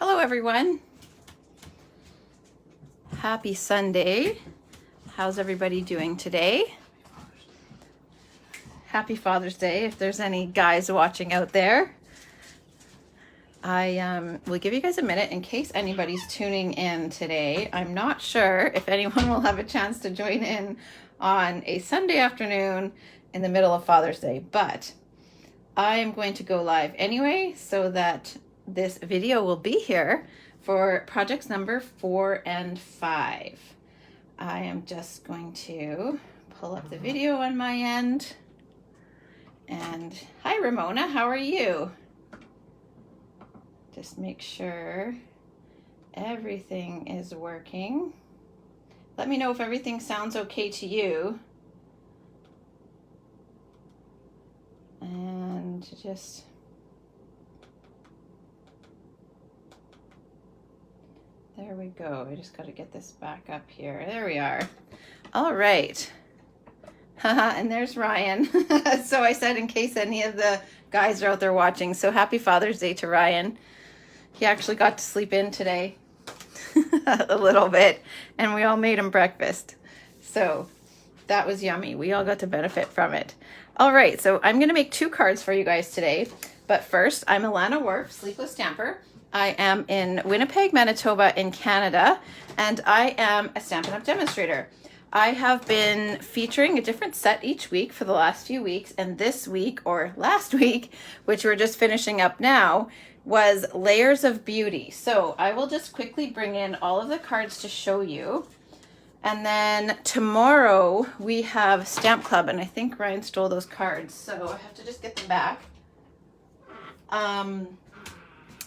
Hello everyone. Happy Sunday. How's everybody doing today? Happy Father's Day if there's any guys watching out there. I will give you guys a minute in case anybody's tuning in today. I'm not sure if anyone will have a chance to join in on a Sunday afternoon in the middle of Father's Day, but I am going to go live anyway so that this video will be here for projects number 4 and 5. I am just going to pull up the video on my end. And hi Ramona, how are you? Just make sure everything is working. Let me know if everything sounds okay to you. And just there we go. I just got to get this back up here. There we are. All right. And there's Ryan. So I said in case any of the guys are out there watching. So happy Father's Day to Ryan. He actually got to sleep in today a little bit, and we all made him breakfast. So that was yummy. We all got to benefit from it. All right, so I'm going to make 2 cards for you guys today. But first, I'm Alana Worf, Sleepless Stamper. I am in Winnipeg, Manitoba in Canada, and I am a Stampin' Up! Demonstrator. I have been featuring a different set each week for the last few weeks, and this week, or last week, which we're just finishing up now, was Layers of Beauty. So I will just quickly bring in all of the cards to show you. And then tomorrow we have Stamp Club, and I think Ryan stole those cards, so I have to just get them back.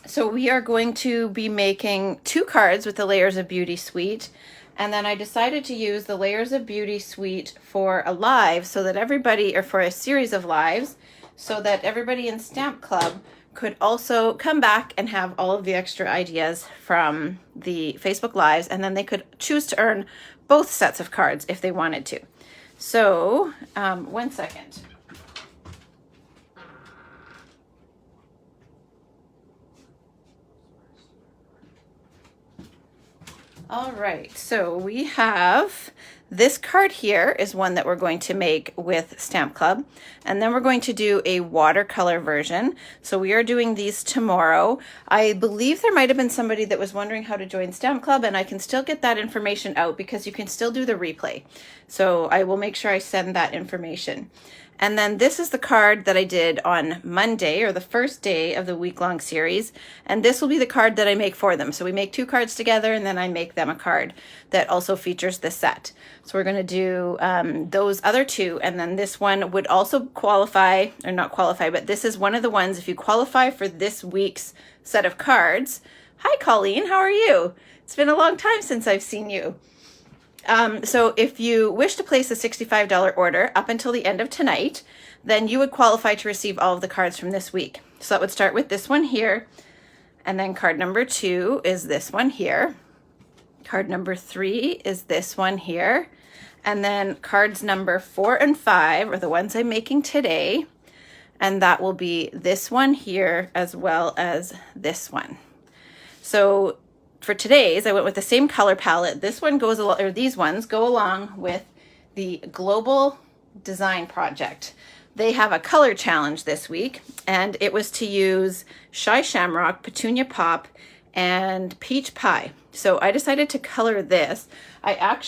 So we are going to be making 2 cards with the Layers of Beauty suite. And then I decided to use the Layers of Beauty suite for a live so that everybody, or for a series of lives, so that everybody in Stamp Club could also come back and have all of the extra ideas from the Facebook Lives, and then they could choose to earn both sets of cards if they wanted to. So, 1 second. All right, so we have this card here is one that we're going to make with Stamp Club, and then we're going to do a watercolor version. So we are doing these tomorrow. I believe there might have been somebody that was wondering how to join Stamp Club, and I can still get that information out because you can still do the replay. So I will make sure I send that information. And then this is the card that I did on Monday, or the first day of the week-long series. And this will be the card that I make for them. So we make 2 cards together, and then I make them a card that also features the set. So we're going to do those other 2. And then this one would also qualify, or not qualify, but this is one of the ones, if you qualify for this week's set of cards. Hi, Colleen. How are you? It's been a long time since I've seen you. So if you wish to place a $65 order up until the end of tonight, then you would qualify to receive all of the cards from this week. So that would start with this one here. And then card number 2 is this one here. Card number 3 is this one here. And then cards number 4 and 5 are the ones I'm making today. And that will be this one here as well as this one. So for today's, I went with the same color palette. This one goes along, or these ones go along with the Global Design Project. They have a color challenge this week, and it was to use Shy Shamrock, Petunia Pop, and Peach Pie. So I decided to color this. I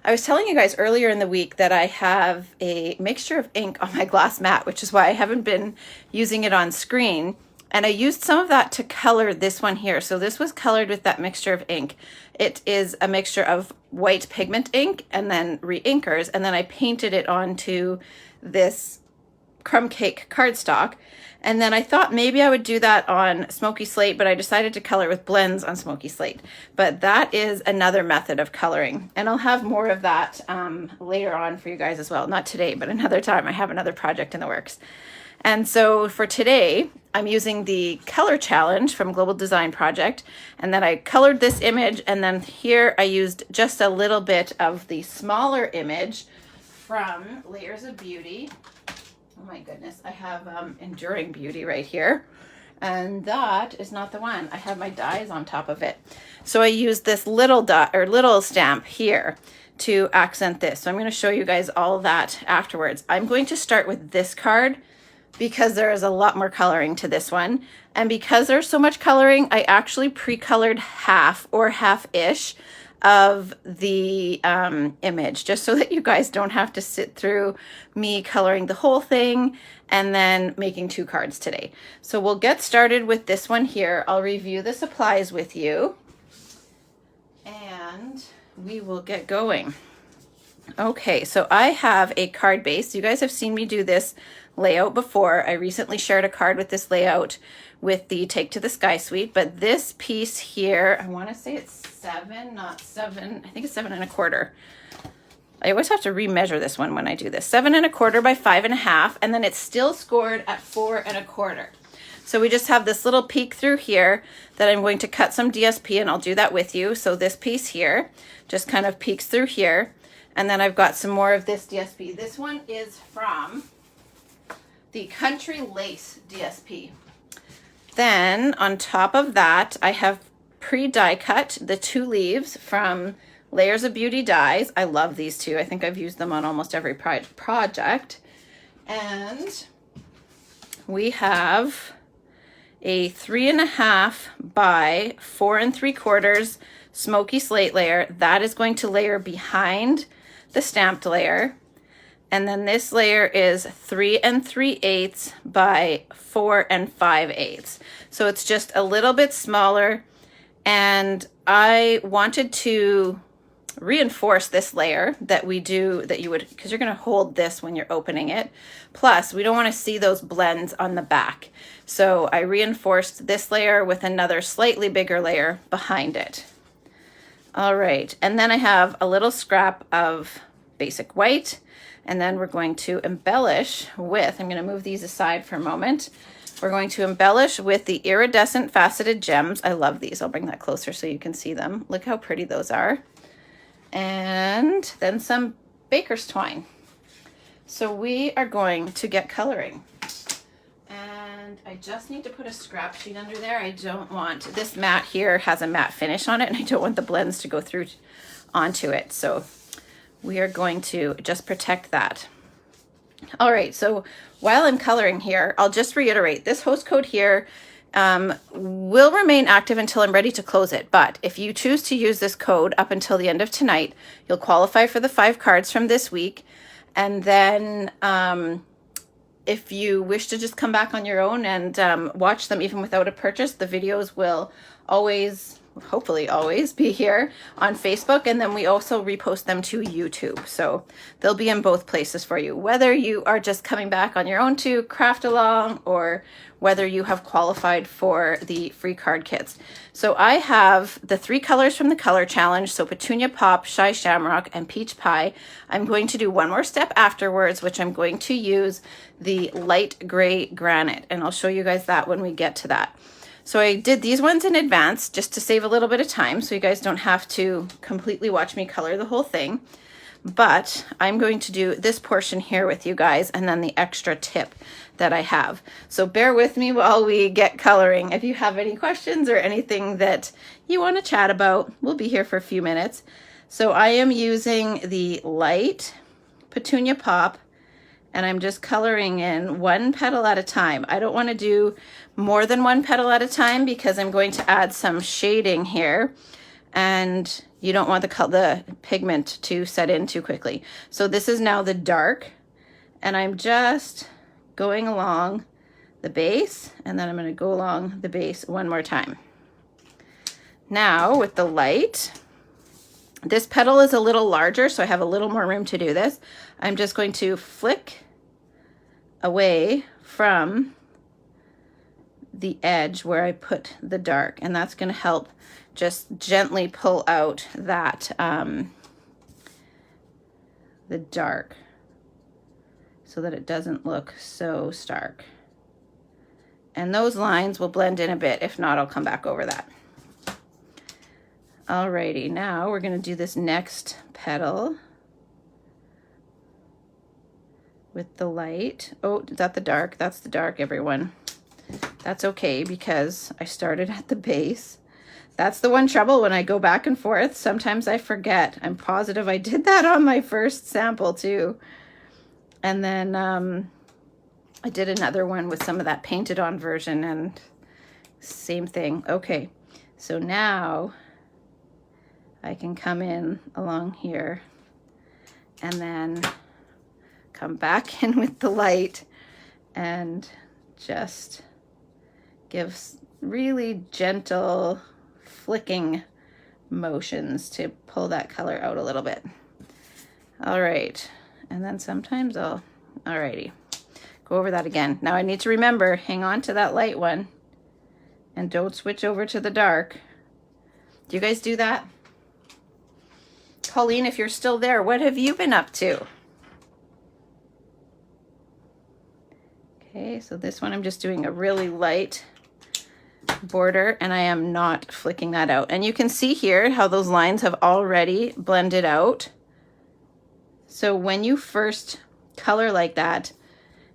was telling you guys earlier in the week that I have a mixture of ink on my glass mat, which is why I haven't been using it on screen. And I used some of that to color this one here. So this was colored with that mixture of ink. It is a mixture of white pigment ink and then re-inkers. And then I painted it onto this crumb cake cardstock. And then I thought maybe I would do that on Smoky Slate, but I decided to color with blends on Smoky Slate. But that is another method of coloring. And I'll have more of that later on for you guys as well. Not today, but another time. I have another project in the works. And so for today, I'm using the color challenge from Global Design Project. And then I colored this image. And then here I used just a little bit of the smaller image from Layers of Beauty. Oh my goodness, I have Enduring Beauty right here. And that is not the one. I have my dies on top of it. So I use this little dot or little stamp here to accent this. So I'm going to show you guys all of that afterwards. I'm going to start with this card because there is a lot more coloring to this one. And because there's so much coloring, I actually pre-colored half or half-ish of the image, just so that you guys don't have to sit through me coloring the whole thing and then making 2 cards today. So we'll get started with this one here. I'll review the supplies with you and we will get going. Okay, so I have a card base. You guys have seen me do this layout before. I recently shared a card with this layout with the Take to the Sky suite, but this piece here, I want to say it's 7, not 7. I think it's 7 1/4. I always have to remeasure this one when I do this. 7 1/4 by 5 1/2, and then it's still scored at 4 1/4. So we just have this little peek through here that I'm going to cut some DSP, and I'll do that with you. So this piece here just kind of peeks through here, and then I've got some more of this DSP. This one is from the Country Lace DSP. Then on top of that, I have pre-die cut the 2 leaves from Layers of Beauty dies. I love these 2. I think I've used them on almost every project. And we have a 3 1/2 by 4 3/4 smoky slate layer. That is going to layer behind the stamped layer. And then this layer is 3 3/8 by 4 5/8. So it's just a little bit smaller. And I wanted to reinforce this layer that we do, that you would, because you're going to hold this when you're opening it. Plus, we don't want to see those blends on the back. So I reinforced this layer with another slightly bigger layer behind it. All right. And then I have a little scrap of basic white. And then we're going to embellish with, I'm going to move these aside for a moment. We're going to embellish with the iridescent faceted gems. I love these. I'll bring that closer so you can see them. Look how pretty those are. And then some baker's twine. So we are going to get coloring. And I just need to put a scrap sheet under there. I don't want, this mat here has a matte finish on it, and I don't want the blends to go through onto it. So we are going to just protect that. All right, so while I'm coloring here, I'll just reiterate, this host code here will remain active until I'm ready to close it. But if you choose to use this code up until the end of tonight, you'll qualify for the 5 cards from this week. And then if you wish to just come back on your own and watch them even without a purchase, the videos will always, hopefully always, be here on Facebook, and then we also repost them to YouTube. So they'll be in both places for you, whether you are just coming back on your own to craft along or whether you have qualified for the free card kits. So I have the 3 colors from the color challenge, so Petunia Pop, Shy Shamrock, and Peach Pie. I'm going to do one more step afterwards, which I'm going to use the light gray granite, and I'll show you guys that when we get to that. So I did these ones in advance just to save a little bit of time so you guys don't have to completely watch me color the whole thing. But I'm going to do this portion here with you guys and then the extra tip that I have. So bear with me while we get coloring. If you have any questions or anything that you want to chat about, we'll be here for a few minutes. So I am using the light Petunia Pop, and I'm just coloring in 1 petal at a time. I don't want to do more than 1 petal at a time because I'm going to add some shading here, and you don't want the pigment to set in too quickly. So this is now the dark, and I'm just going along the base, and then I'm going to go along the base one more time. Now with the light, this petal is a little larger, so I have a little more room to do this. I'm just going to flick away from the edge where I put the dark, and that's going to help just gently pull out that the dark so that it doesn't look so stark. And those lines will blend in a bit. If not, I'll come back over that. Alrighty, now we're going to do this next petal with the light. Oh, is that the dark? That's the dark, everyone. That's okay because I started at the base. That's the one trouble when I go back and forth. Sometimes I forget. I'm positive I did that on my first sample too. And then I did another one with some of that painted on version and same thing. Okay, so now I can come in along here and then come back in with the light and just give really gentle flicking motions to pull that color out a little bit. All right, and then sometimes alrighty, go over that again. Now I need to remember, hang on to that light one and don't switch over to the dark. Do you guys do that? Colleen, if you're still there, what have you been up to? Okay, so this one I'm just doing a really light border and I am not flicking that out. And you can see here how those lines have already blended out. So when you first color like that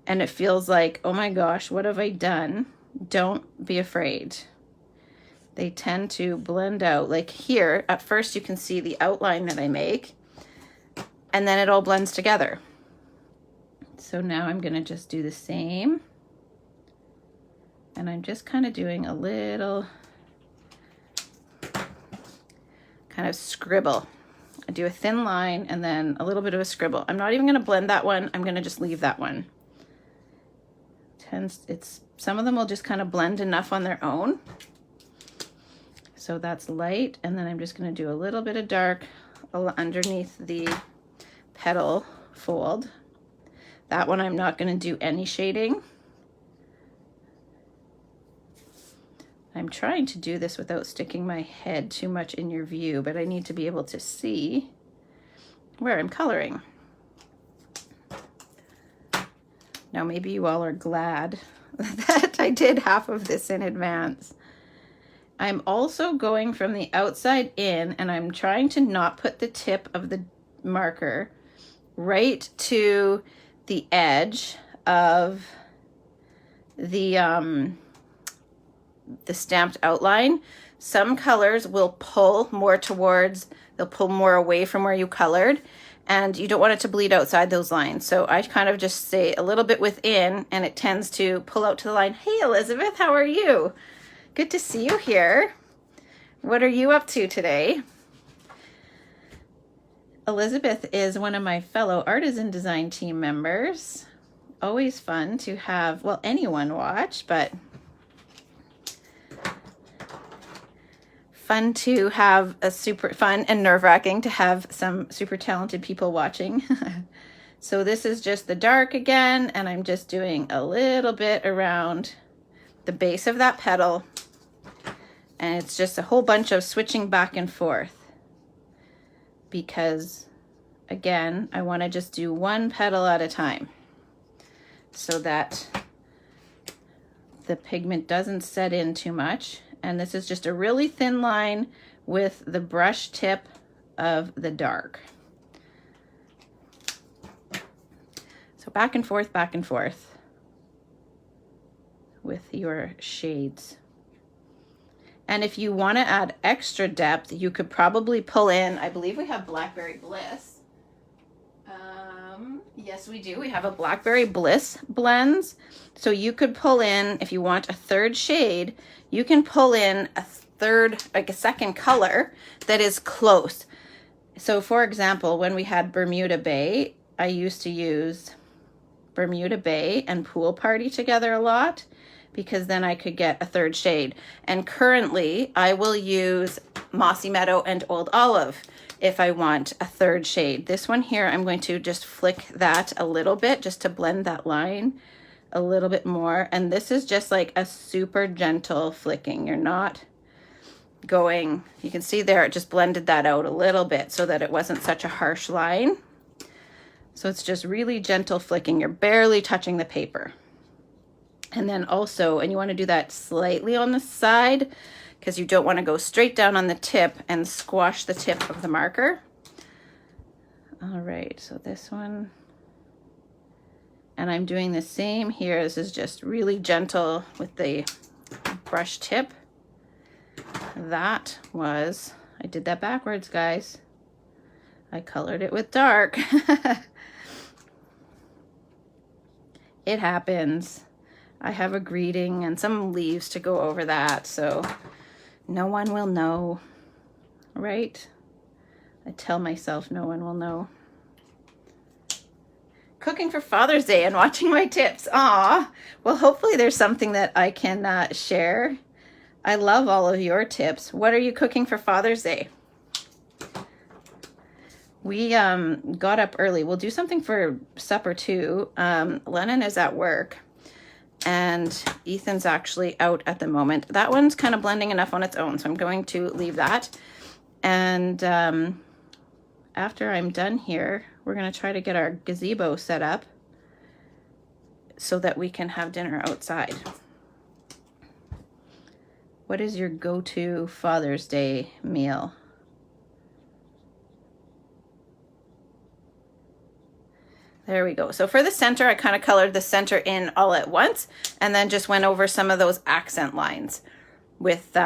and it feels like, oh my gosh, what have I done? Don't be afraid. They tend to blend out. Like here, at first you can see the outline that I make and then it all blends together. So now I'm gonna just do the same. And I'm just kind of doing a little kind of scribble. I do a thin line and then a little bit of a scribble. I'm not even gonna blend that one. I'm gonna just leave that one. Some of them will just kind of blend enough on their own. So that's light. And then I'm just gonna do a little bit of dark underneath the petal fold. That one I'm not gonna do any shading. I'm trying to do this without sticking my head too much in your view, but I need to be able to see where I'm coloring. Now maybe you all are glad that I did half of this in advance. I'm also going from the outside in and I'm trying to not put the tip of the marker right to the edge of the stamped outline. Some colors will pull more towards, they'll pull more away from where you colored, and you don't want it to bleed outside those lines. So I kind of just stay a little bit within and it tends to pull out to the line. Hey Elizabeth, how are you? Good to see you here. What are you up to today? Elizabeth is one of my fellow Artisan Design team members. Always fun to have, well, anyone watch, but fun to have a super fun and nerve-wracking to have some super talented people watching. So this is just the dark again, and I'm just doing a little bit around the base of that petal. And it's just a whole bunch of switching back and forth because, again, I want to just do one petal at a time so that the pigment doesn't set in too much. And this is just a really thin line with the brush tip of the dark. So back and forth with your shades. And if you want to add extra depth, you could probably pull in, I believe we have Blackberry Bliss. Yes, we do. We have a Blackberry Bliss blends. So you could pull in, if you want a third shade, you can pull in a third, like a second color that is close. So for example, when we had Bermuda Bay, I used to use Bermuda Bay and Pool Party together a lot because then I could get a third shade. And currently I will use Mossy Meadow and Old Olive if I want a third shade. This one here, I'm going to just flick that a little bit just to blend that line a little bit more. And this is just like a super gentle flicking. You're not going, you can see there, it just blended that out a little bit so that it wasn't such a harsh line. So it's just really gentle flicking. You're barely touching the paper. And then also, and you want to do that slightly on the side because you don't want to go straight down on the tip and squash the tip of the marker. All right, so this one And I'm doing the same here. This is just really gentle with the brush tip. That was, I did that backwards, guys. I colored it with dark. It happens. I have a greeting and some leaves to go over that, so no one will know, right? I tell myself no one will know. Cooking for Father's Day and watching my tips. Aw, well, hopefully there's something that I can share. I love all of your tips. What are you cooking for Father's Day? We got up early. We'll do something for supper too. Lennon is at work and Ethan's actually out at the moment. That one's kind of blending enough on its own, so I'm going to leave that. And after I'm done here, we're going to try to get our gazebo set up so that we can have dinner outside. What is your go-to Father's Day meal? There we go. So for the center, I kind of colored the center in all at once and then just went over some of those accent lines with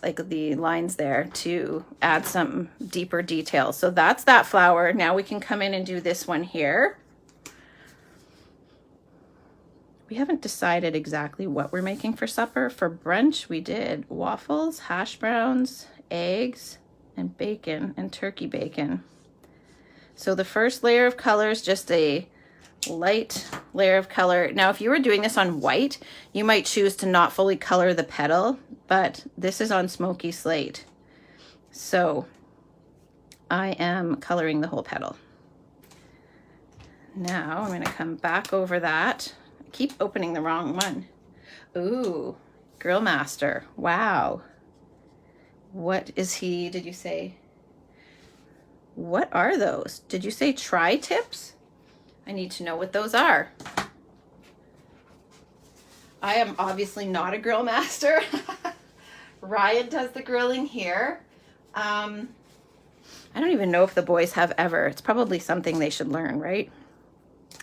like the lines there to add some deeper details. So that's that flower. Now we can come in and do this one here. We haven't decided exactly what we're making for supper. For brunch, we did waffles, hash browns, eggs, and bacon, and turkey bacon. So the first layer of color is just a light layer of color. Now, if you were doing this on white, you might choose to not fully color the petal, but this is on smoky slate. So I am coloring the whole petal. Now I'm going to come back over that. I keep opening the wrong one. Ooh, Grill Master. Wow. What is he, did you say? What are those? Did you say tri-tips? I need to know what those are. I am obviously not a grill master. Ryan does the grilling here. I don't even know if the boys have ever. It's probably something they should learn, right?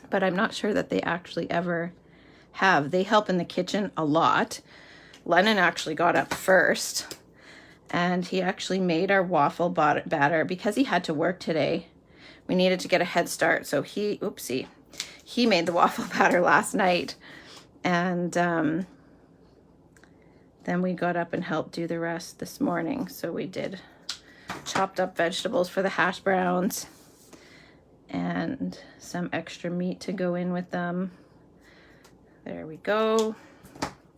But I'm not sure that they actually ever have. They help in the kitchen a lot. Lennon actually got up first. And he actually made our waffle batter because he had to work today. We needed to get a head start. So he made the waffle batter last night. And then we got up and helped do the rest this morning. So we did chopped up vegetables for the hash browns and some extra meat to go in with them. There we go.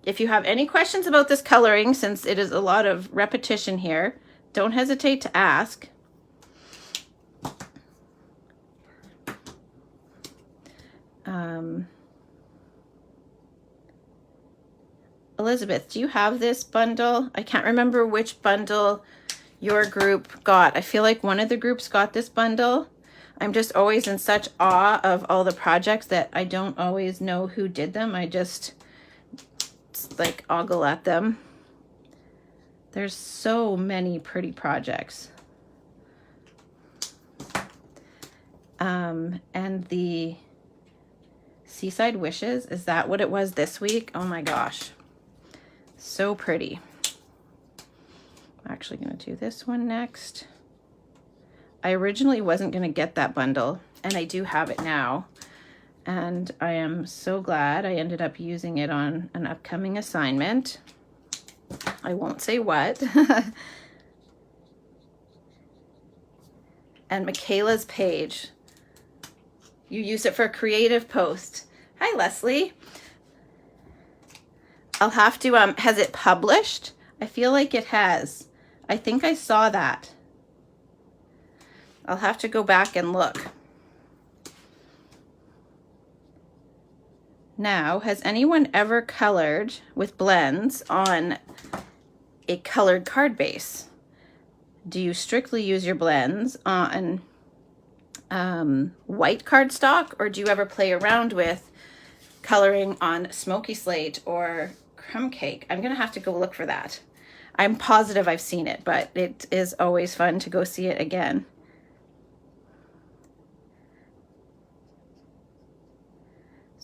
If you have any questions about this coloring, since it is a lot of repetition here, don't hesitate to ask. Elizabeth, do you have this bundle? I can't remember which bundle your group got. I feel like one of the groups got this bundle. I'm just always in such awe of all the projects that I don't always know who did them. I just like ogle at them. There's so many pretty projects. And the Seaside Wishes, is that what it was this week? Oh my gosh, so pretty. I'm actually going to do this one next. I originally wasn't going to get that bundle, and I do have it now. And I am so glad I ended up using it on an upcoming assignment. I won't say what. And Michaela's page. You use it for a creative post. Hi, Leslie. I'll have to, has it published? I feel like it has. I think I saw that. I'll have to go back and look. Now, has anyone ever colored with blends on a colored card base? Do you strictly use your blends on white cardstock, or do you ever play around with coloring on smoky slate or crumb cake? I'm gonna have to go look for that. I'm positive I've seen it, but it is always fun to go see it again.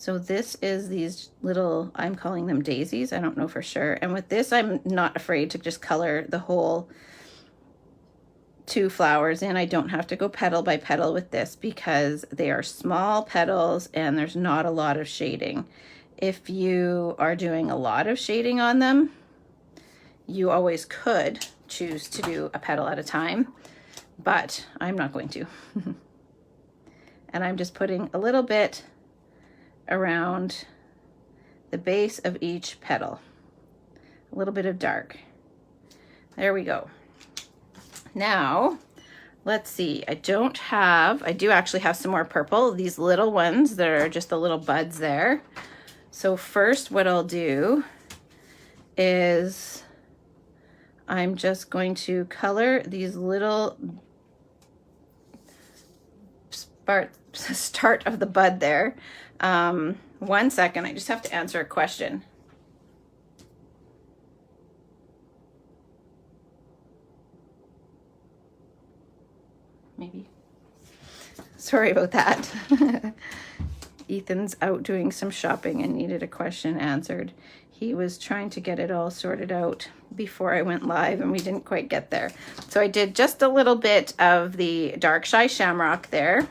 So this is these little, I'm calling them daisies. I don't know for sure. And with this, I'm not afraid to just color the whole 2 flowers in. I don't have to go petal by petal with this because they are small petals and there's not a lot of shading. If you are doing a lot of shading on them, you always could choose to do a petal at a time, but I'm not going to. And I'm just putting a little bit around the base of each petal. A little bit of dark. There we go. Now, let's see. I do actually have some more purple, these little ones that are just the little buds there. So first what I'll do is I'm just going to color these little start of the bud there. 1 second, I just have to answer a question. Maybe. Sorry about that. Ethan's out doing some shopping and needed a question answered. He was trying to get it all sorted out before I went live and we didn't quite get there. So I did just a little bit of the dark shy shamrock there.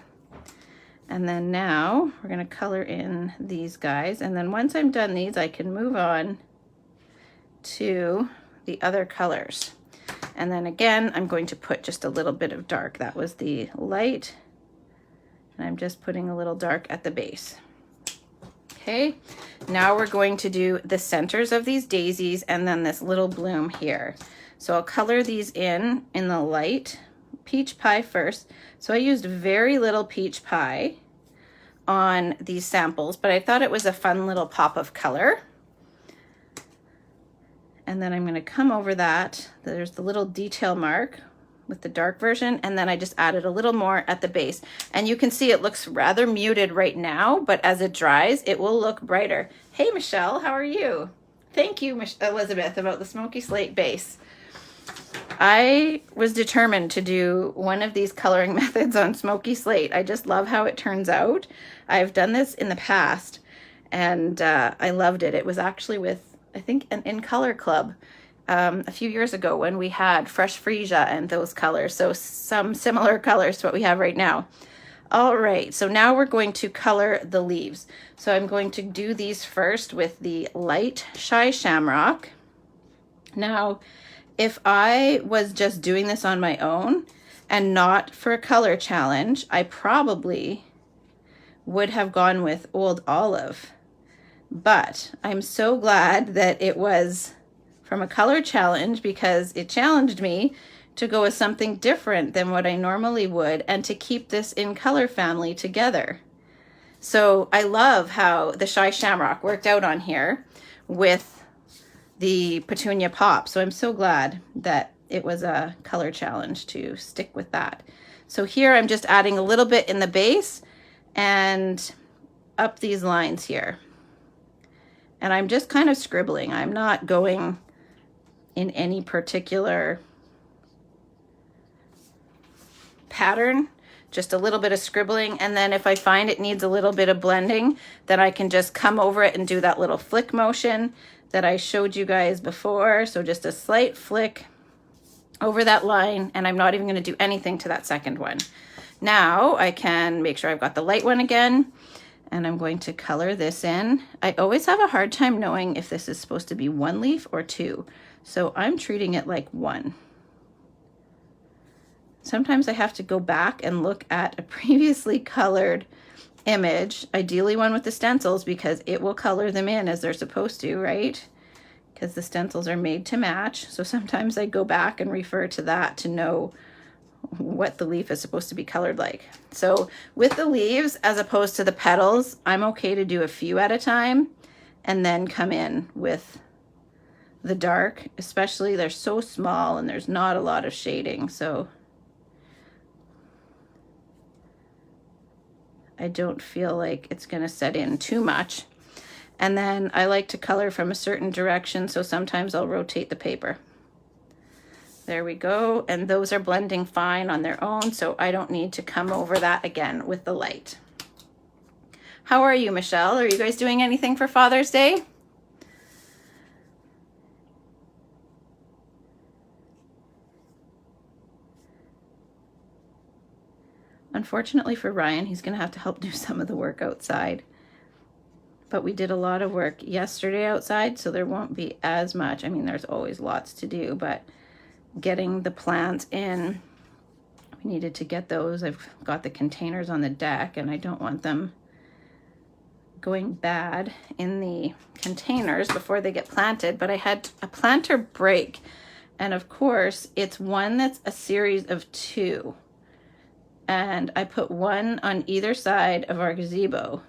And then now we're going to color in these guys. And then once I'm done these, I can move on to the other colors. And then again, I'm going to put just a little bit of dark. That was the light. And I'm just putting a little dark at the base. Okay, now we're going to do the centers of these daisies and then this little bloom here. So I'll color these in the light peach pie first. So I used very little peach pie on these samples, but I thought it was a fun little pop of color. And then I'm going to come over that. There's the little detail mark with the dark version, and then I just added a little more at the base. And you can see it looks rather muted right now, but as it dries, it will look brighter. Hey, Michelle, how are you? Thank you, Elizabeth, about the smoky slate base. I was determined to do one of these coloring methods on smoky slate. I just love how it turns out. I've done this in the past, and I loved it. It was actually with, I think, an In Color Club a few years ago when we had fresh freesia and those colors. So some similar colors to what we have right now. All right, so now we're going to color the leaves. So I'm going to do these first with the light shy shamrock. Now, if I was just doing this on my own and not for a color challenge, I probably would have gone with Old Olive. But I'm so glad that it was from a color challenge because it challenged me to go with something different than what I normally would and to keep this In Color family together. So I love how the Shy Shamrock worked out on here with the Petunia Pop. So I'm so glad that it was a color challenge to stick with that. So here I'm just adding a little bit in the base and up these lines here. And I'm just kind of scribbling. I'm not going in any particular pattern, just a little bit of scribbling. And then if I find it needs a little bit of blending, then I can just come over it and do that little flick motion that I showed you guys before. So just a slight flick over that line, and I'm not even going to do anything to that second one. Now I can make sure I've got the light one again, and I'm going to color this in. I always have a hard time knowing if this is supposed to be 1 leaf or 2. So I'm treating it like 1. Sometimes I have to go back and look at a previously colored image, ideally one with the stencils, because it will color them in as they're supposed to, right? Because the stencils are made to match. So sometimes I go back and refer to that to know what the leaf is supposed to be colored like. So with the leaves, as opposed to the petals, I'm okay to do a few at a time and then come in with the dark, especially they're so small and there's not a lot of shading. So I don't feel like it's going to set in too much. And then I like to color from a certain direction, so sometimes I'll rotate the paper. There we go. And those are blending fine on their own, so I don't need to come over that again with the light. How are you, Michelle? Are you guys doing anything for Father's Day? Unfortunately for Ryan, he's going to have to help do some of the work outside. But we did a lot of work yesterday outside, so there won't be as much. I mean, there's always lots to do, but getting the plants in, we needed to get those. I've got the containers on the deck, and I don't want them going bad in the containers before they get planted, but I had a planter break. And of course, it's one that's a series of 2. And I put one on either side of our gazebo.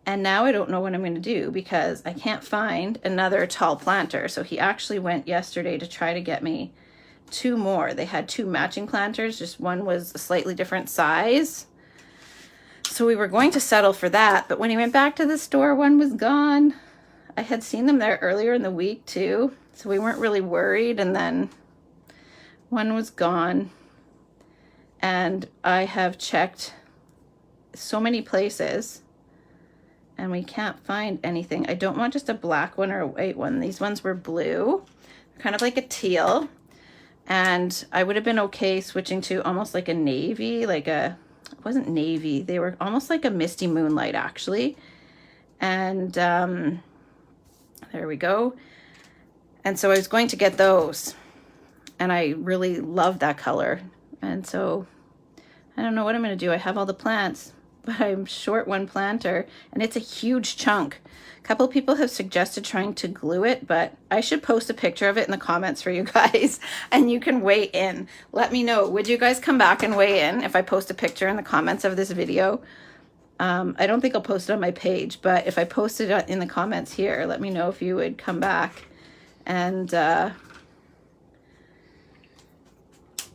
And now I don't know what I'm going to do because I can't find another tall planter. So he actually went yesterday to try to get me 2 more. They had 2 matching planters, just one was a slightly different size. So we were going to settle for that, but when he went back to the store, one was gone. I had seen them there earlier in the week too, so we weren't really worried, and then one was gone. And I have checked so many places and we can't find anything. I don't want just a black one or a white one. These ones were blue, kind of like a teal. And I would have been okay switching to almost like a navy, like a, it wasn't navy. They were almost like a misty moonlight actually. And there we go. And so I was going to get those. And I really love that color. And so I don't know what I'm going to do. I have all the plants, but I'm short one planter and it's a huge chunk. A couple people have suggested trying to glue it, but I should post a picture of it in the comments for you guys and you can weigh in. Let me know. Would you guys come back and weigh in if I post a picture in the comments of this video? I don't think I'll post it on my page, but if I post it in the comments here, let me know if you would come back and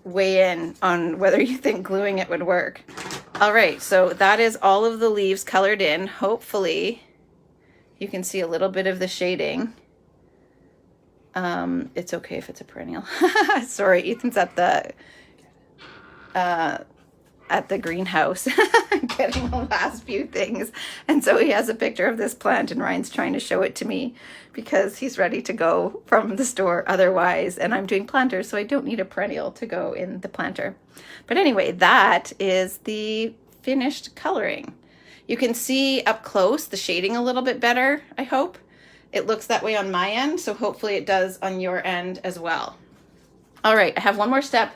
weigh in on whether you think gluing it would work. All right, so that is all of the leaves colored in. Hopefully you can see a little bit of the shading. It's okay if it's a perennial. Sorry, Ethan's at the greenhouse getting the last few things, and so he has a picture of this plant and Ryan's trying to show it to me because he's ready to go from the store otherwise, and I'm doing planters, so I don't need a perennial to go in the planter. But anyway, that is the finished coloring. You can see up close the shading a little bit better, I hope. It looks that way on my end, so hopefully it does on your end as well. All right, I have one more step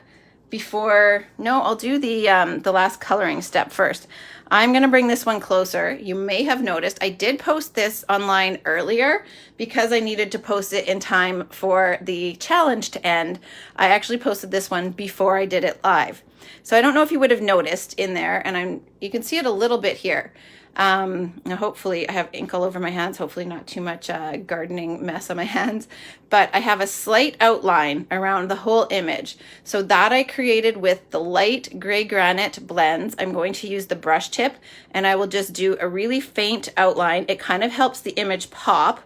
before, no, I'll do the last coloring step first. I'm going to bring this one closer. You may have noticed I did post this online earlier because I needed to post it in time for the challenge to end. I actually posted this one before I did it live. So I don't know if you would have noticed in there, and you can see it a little bit here. Now hopefully I have ink all over my hands, hopefully not too much gardening mess on my hands, but I have a slight outline around the whole image. So that I created with the light gray granite blends. I'm going to use the brush tip and I will just do a really faint outline. It kind of helps the image pop.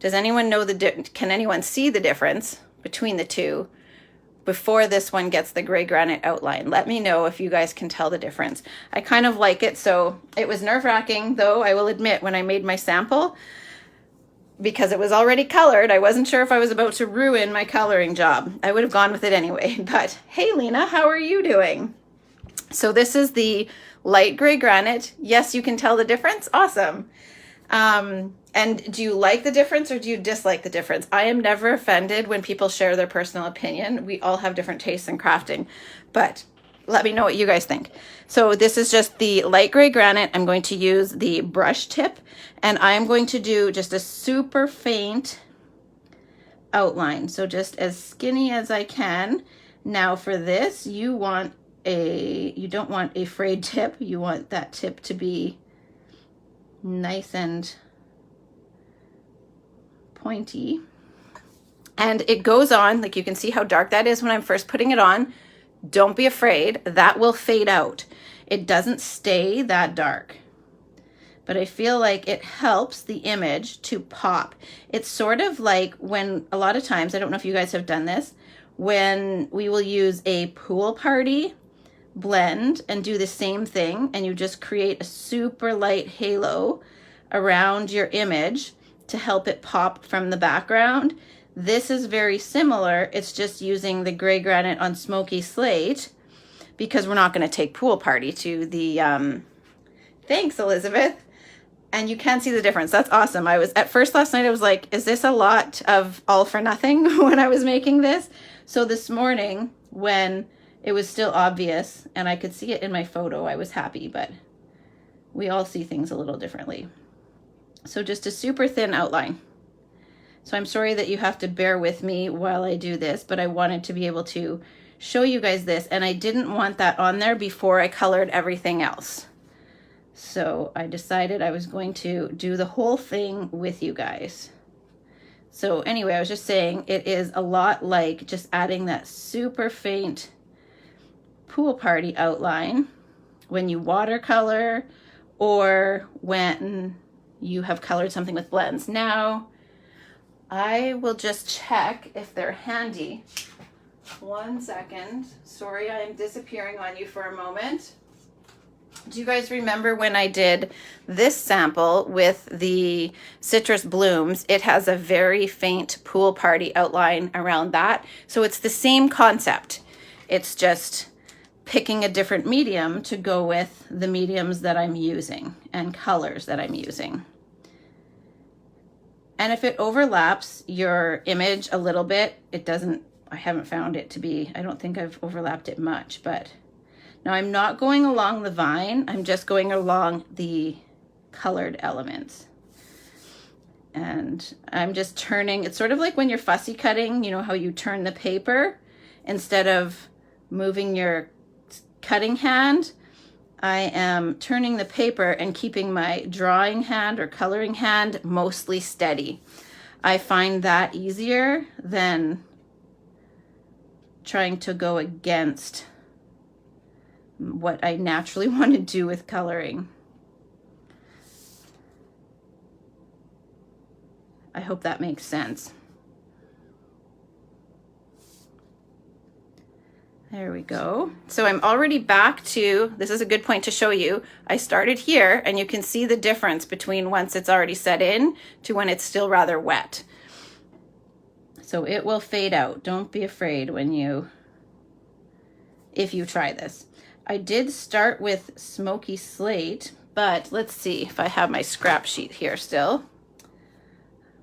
Does anyone know can anyone see the difference between the two before this one gets the gray granite outline? Let me know if you guys can tell the difference. I kind of like it. So it was nerve-wracking, though, I will admit, when I made my sample, because it was already colored. I wasn't sure if I was about to ruin my coloring job. I would have gone with it anyway. But hey, Lena, how are you doing? So this is the light gray granite. Yes, you can tell the difference. Awesome. And do you like the difference or do you dislike the difference? I am never offended when people share their personal opinion. We all have different tastes in crafting, but let me know what you guys think. So this is just the light gray granite. I'm going to use the brush tip and I'm going to do just a super faint outline. So just as skinny as I can. Now for this, you don't want a frayed tip. You want that tip to be nice and pointy, and it goes on, like you can see how dark that is when I'm first putting it on. Don't be afraid, that will fade out. It doesn't stay that dark, but I feel like it helps the image to pop. It's sort of like when a lot of times, I don't know if you guys have done this, when we will use a pool party blend and do the same thing, and you just create a super light halo around your image to help it pop from the background. This is very similar. It's just using the gray granite on smoky slate, because we're not going to take Pool Party to the, thanks Elizabeth. And you can see the difference. That's awesome. I was, at first last night, I was like, is this a lot of all for nothing when I was making this? So this morning, when it was still obvious and I could see it in my photo, I was happy, but we all see things a little differently. So just a super thin outline. So I'm sorry that you have to bear with me while I do this, but I wanted to be able to show you guys this, and I didn't want that on there before I colored everything else. So I decided I was going to do the whole thing with you guys. So anyway, I was just saying it is a lot like just adding that super faint Pool Party outline when you watercolor or when you have colored something with blends. Now, I will just check if they're handy. 1 second. Sorry, I am disappearing on you for a moment. Do you guys remember when I did this sample with the citrus blooms? It has a very faint Pool Party outline around that. So it's the same concept. It's just picking a different medium to go with the mediums that I'm using and colors that I'm using. And if it overlaps your image a little bit, it doesn't, I haven't found it to be, I don't think I've overlapped it much, but now I'm not going along the vine, I'm just going along the colored elements. And I'm just turning, it's sort of like when you're fussy cutting, you know how you turn the paper instead of moving your cutting hand. I am turning the paper and keeping my drawing hand or coloring hand mostly steady. I find that easier than trying to go against what I naturally want to do with coloring. I hope that makes sense. There we go. So I'm already back to, this is a good point to show you. I started here and you can see the difference between once it's already set in to when it's still rather wet. So it will fade out. Don't be afraid when if you try this. I did start with smoky slate, but let's see if I have my scrap sheet here still.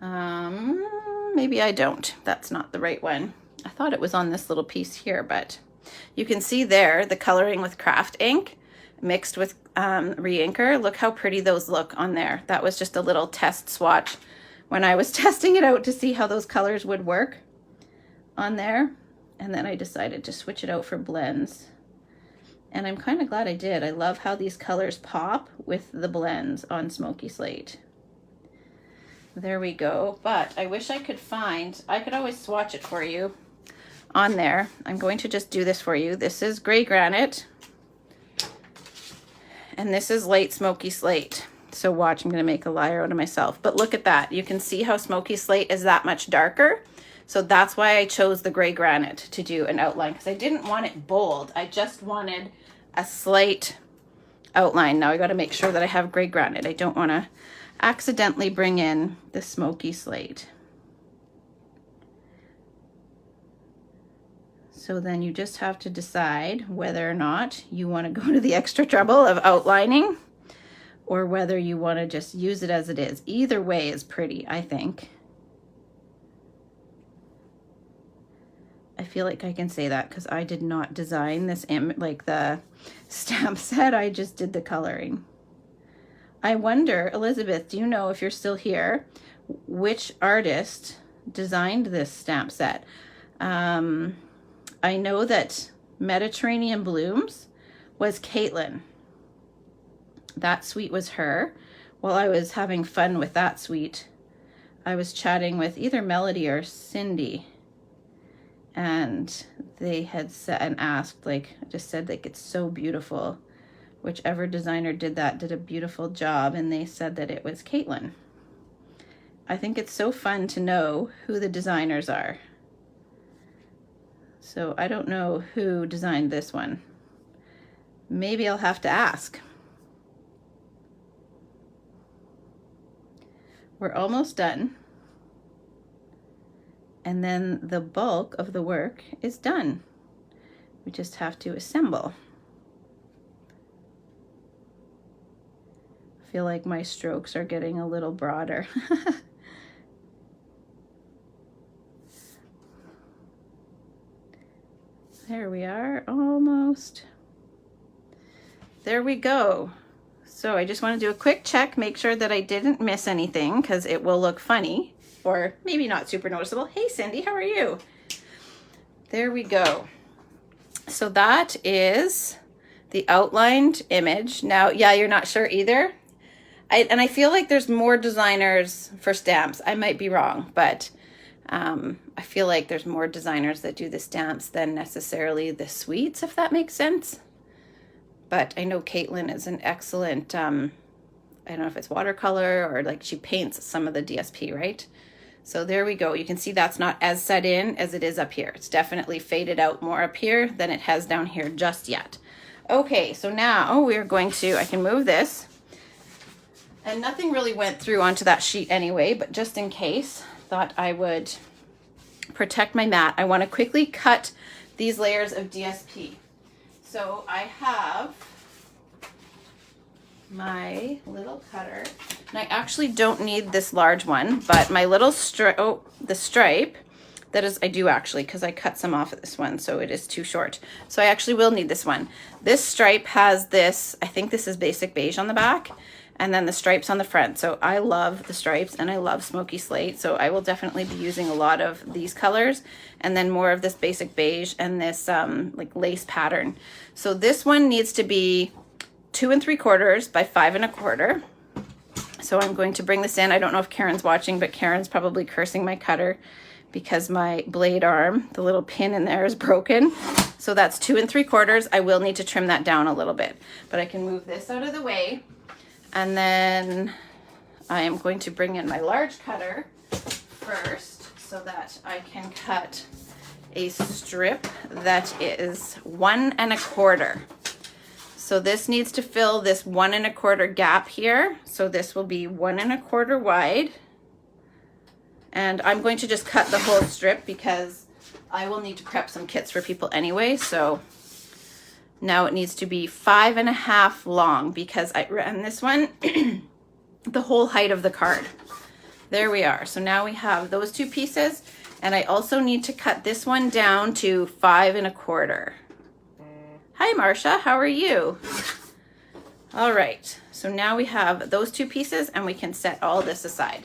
Maybe I don't. That's not the right one. I thought it was on this little piece here, but you can see there the coloring with craft ink mixed with re-inker. Look how pretty those look on there. That was just a little test swatch when I was testing it out to see how those colors would work on there. And then I decided to switch it out for blends. And I'm kind of glad I did. I love how these colors pop with the blends on smoky slate. There we go. But I wish I could find, I could always swatch it for you on there. I'm going to just do this for you. This is gray granite. And this is light smoky slate. So watch, I'm going to make a liar out of myself. But look at that. You can see how smoky slate is that much darker. So that's why I chose the gray granite to do an outline, because I didn't want it bold. I just wanted a slight outline. Now I got to make sure that I have gray granite. I don't want to accidentally bring in the smoky slate. So then you just have to decide whether or not you want to go to the extra trouble of outlining or whether you want to just use it as it is. Either way is pretty, I think. I feel like I can say that because I did not design this, like the stamp set, I just did the coloring. I wonder, Elizabeth, do you know, if you're still here, which artist designed this stamp set? I know that Mediterranean Blooms was Caitlin. That suite was her. While I was having fun with that suite, I was chatting with either Melody or Cindy, and they had said and asked, like, just said, like, it's so beautiful. Whichever designer did that did a beautiful job, and they said that it was Caitlin. I think it's so fun to know who the designers are. So I don't know who designed this one. Maybe I'll have to ask. We're almost done. And then the bulk of the work is done. We just have to assemble. I feel like my strokes are getting a little broader. There we are, almost. There we go. So I just want to do a quick check, make sure that I didn't miss anything because it will look funny or maybe not super noticeable. Hey Cindy, how are you? There we go. So that is the outlined image. Now, yeah, you're not sure either. And I feel like there's more designers for stamps. I might be wrong, but I feel like there's more designers that do the stamps than necessarily the suites, if that makes sense. But I know Caitlin is an excellent, I don't know if it's watercolor or like she paints some of the DSP, right? So there we go. You can see that's not as set in as it is up here. It's definitely faded out more up here than it has down here just yet. Okay, so now we're going to, I can move this. And nothing really went through onto that sheet anyway, but just in case, thought I would protect my mat. I want to quickly cut these layers of DSP. So I have my little cutter, and I actually don't need this large one, but my little stripe, the stripe, that is, I do actually, because I cut some off of this one, so it is too short. So I actually will need this one. This stripe has this, I think this is basic beige on the back, and then the stripes on the front. So I love the stripes and I love smoky slate. So I will definitely be using a lot of these colors and then more of this basic beige and this like lace pattern. So this one needs to be 2 3/4 by 5 1/4. So I'm going to bring this in. I don't know if Karen's watching, but Karen's probably cursing my cutter because my blade arm, the little pin in there, is broken. So that's 2 3/4. I will need to trim that down a little bit, but I can move this out of the way. And then I am going to bring in my large cutter first so that I can cut a strip that is 1 1/4. So this needs to fill this 1 1/4 gap here. So this will be 1 1/4 wide. And I'm going to just cut the whole strip because I will need to prep some kits for people anyway. So now it needs to be 5 1/2 long because I ran this one the whole height of the card. There we are. So now we have those 2 pieces, and I also need to cut this one down to 5 1/4. Hi Marcia, how are you? All right, so now we have those 2 pieces and we can set all this aside.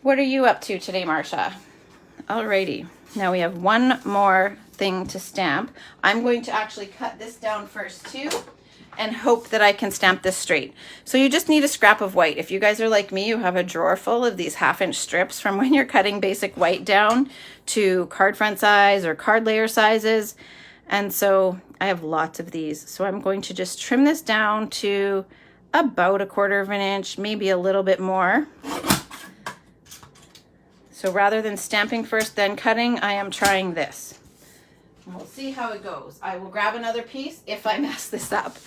What are you up to today, Marcia? Alrighty. Now we have one more thing to stamp. I'm going to actually cut this down first too and hope that I can stamp this straight. So you just need a scrap of white. If you guys are like me, you have a drawer full of these 1/2 inch strips from when you're cutting basic white down to card front size or card layer sizes. And so I have lots of these. So I'm going to just trim this down to about 1/4 inch, maybe a little bit more. So rather than stamping first, then cutting, I am trying this. And we'll see how it goes. I will grab another piece if I mess this up.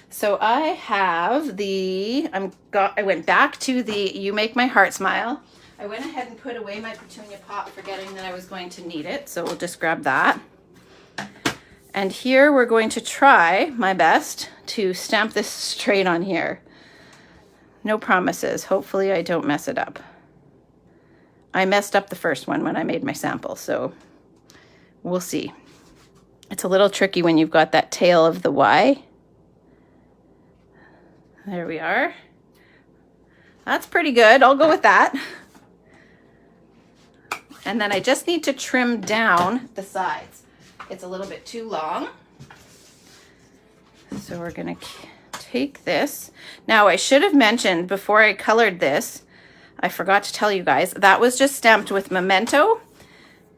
So I have the, I went back to the You Make My Heart Smile. I went ahead and put away my petunia pot, forgetting that I was going to need it. So we'll just grab that. And here we're going to try my best to stamp this straight on here. No promises. Hopefully I don't mess it up. I messed up the first one when I made my sample, so we'll see. It's a little tricky when you've got that tail of the Y. There we are. That's pretty good. I'll go with that. And then I just need to trim down the sides. It's a little bit too long. So we're going to take this. Now I should have mentioned before I colored this, I forgot to tell you guys, that was just stamped with Memento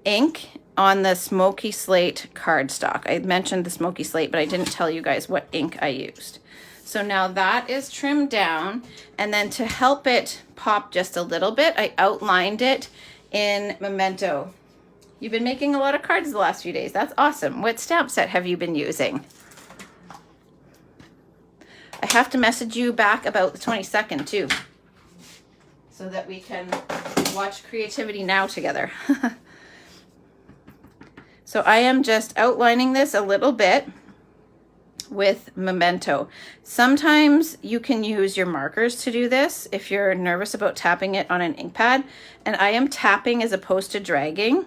ink on the Smoky Slate cardstock. I mentioned the Smoky Slate, but I didn't tell you guys what ink I used. So now that is trimmed down, and then to help it pop just a little bit, I outlined it in Memento You've been making a lot of cards the last few days. That's awesome. What stamp set have you been using? I have to message you back about the 22nd too, so that we can watch Creativity Now together. So I am just outlining this a little bit with Memento. Sometimes you can use your markers to do this if you're nervous about tapping it on an ink pad. And I am tapping as opposed to dragging.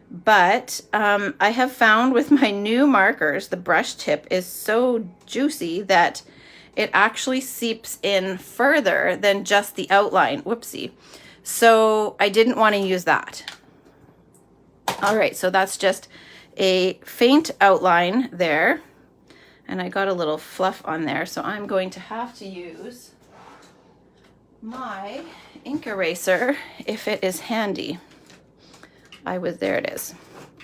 But I have found with my new markers, the brush tip is so juicy that it actually seeps in further than just the outline. Whoopsie. So I didn't want to use that. All right, so that's just a faint outline there. And I got a little fluff on there, so I'm going to have to use my ink eraser if it is handy. There it is.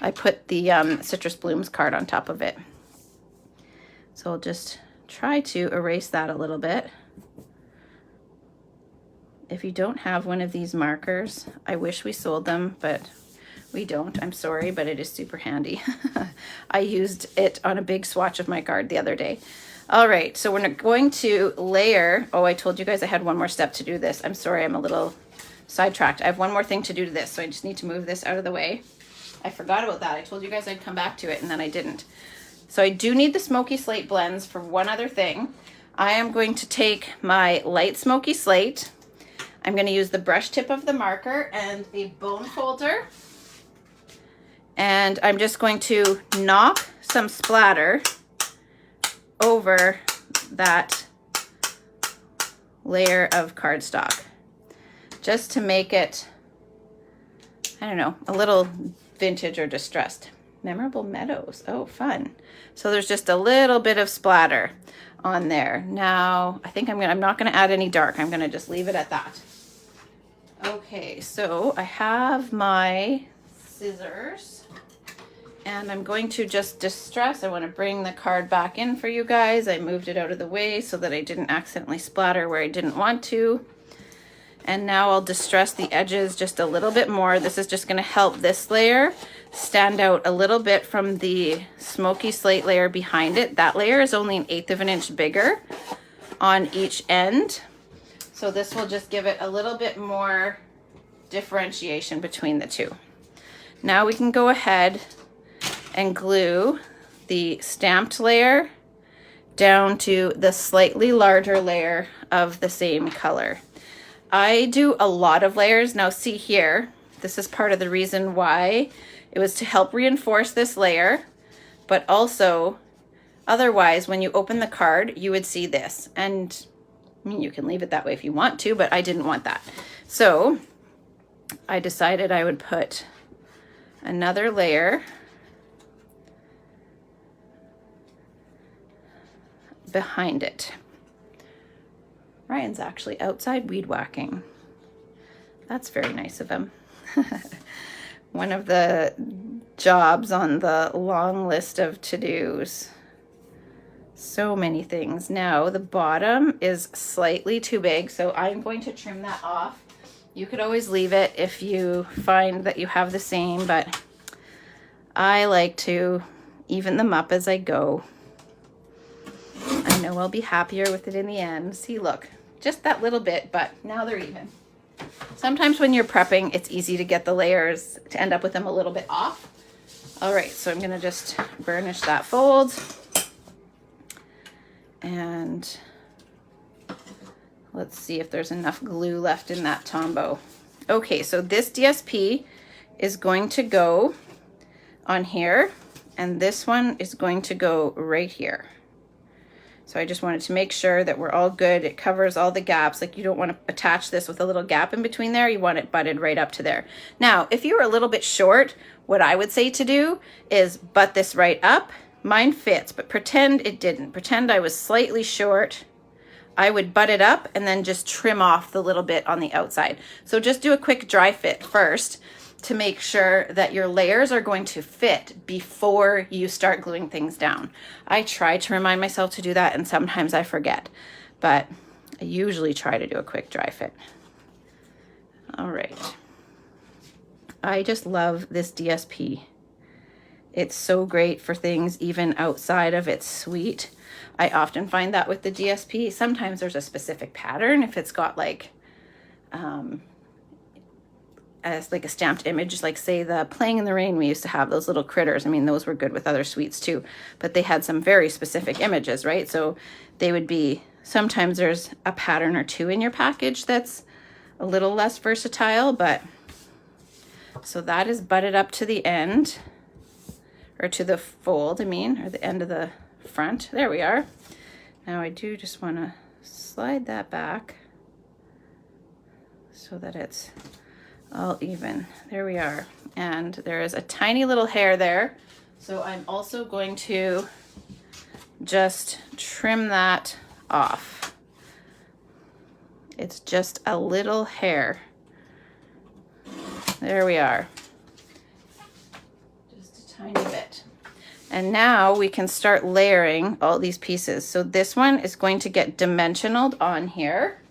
I put the Citrus Blooms card on top of it. So I'll just try to erase that a little bit. If you don't have one of these markers, I wish we sold them, but we don't. I'm sorry, but it is super handy. I used it on a big swatch of my card the other day. All right, so we're going to layer. Oh, I told you guys I had one more step to do this. I'm sorry, I'm a little sidetracked. I have one more thing to do to this, so I just need to move this out of the way. I forgot about that. I told you guys I'd come back to it, and then I didn't. So I do need the Smoky Slate blends for one other thing. I am going to take my light Smoky Slate. I'm going to use the brush tip of the marker and a bone folder. And I'm just going to knock some splatter over that layer of cardstock, just to make it, I don't know, a little vintage or distressed. Memorable Meadows. Oh, fun. So there's just a little bit of splatter on there. Now, I think I'm not going to add any dark. I'm going to just leave it at that. Okay, so I have my scissors. And I'm going to just distress. I want to bring the card back in for you guys. I moved it out of the way so that I didn't accidentally splatter where I didn't want to. And now I'll distress the edges just a little bit more. This is just going to help this layer stand out a little bit from the Smoky Slate layer behind it. That layer is only 1/8 of an inch bigger on each end. So this will just give it a little bit more differentiation between the two. Now we can go ahead and glue the stamped layer down to the slightly larger layer of the same color. I do a lot of layers. Now see here, this is part of the reason why it was to help reinforce this layer, but also otherwise when you open the card, you would see this. And I mean, you can leave it that way if you want to, but I didn't want that. So I decided I would put another layer behind it. Ryan's actually outside weed whacking. That's very nice of him. One of the jobs on the long list of to-dos. So many things. Now the bottom is slightly too big, so I'm going to trim that off. You could always leave it if you find that you have the same, but I like to even them up as I go. I know I'll be happier with it in the end. See, look, just that little bit, but now they're even. Sometimes when you're prepping, it's easy to get the layers to end up with them a little bit off. All right, so I'm gonna just burnish that fold. And let's see if there's enough glue left in that Tombow. Okay, so this DSP is going to go on here, and this one is going to go right here. So I just wanted to make sure that we're all good. It covers all the gaps. Like, you don't want to attach this with a little gap in between there. You want it butted right up to there. Now, if you were a little bit short, what I would say to do is butt this right up. Mine fits, but pretend it didn't. Pretend I was slightly short. I would butt it up and then just trim off the little bit on the outside. So just do a quick dry fit first to make sure that your layers are going to fit before you start gluing things down. I try to remind myself to do that, and sometimes I forget, but I usually try to do a quick dry fit. All right. I just love this DSP. It's so great for things even outside of its suite. I often find that with the DSP, sometimes there's a specific pattern. If it's got like, as like a stamped image, like say the Playing in the Rain, we used to have those little critters. I mean, those were good with other suites too, but they had some very specific images, right? So they would be, sometimes there's a pattern or two in your package that's a little less versatile, but so that is butted up to the end, or to the fold, I mean, or the end of the front. There we are. Now I do just want to slide that back so that it's all even. There we are. And there is a tiny little hair there. So I'm also going to just trim that off. It's just a little hair. There we are. Just a tiny bit. And now we can start layering all these pieces. So this one is going to get dimensionaled on here.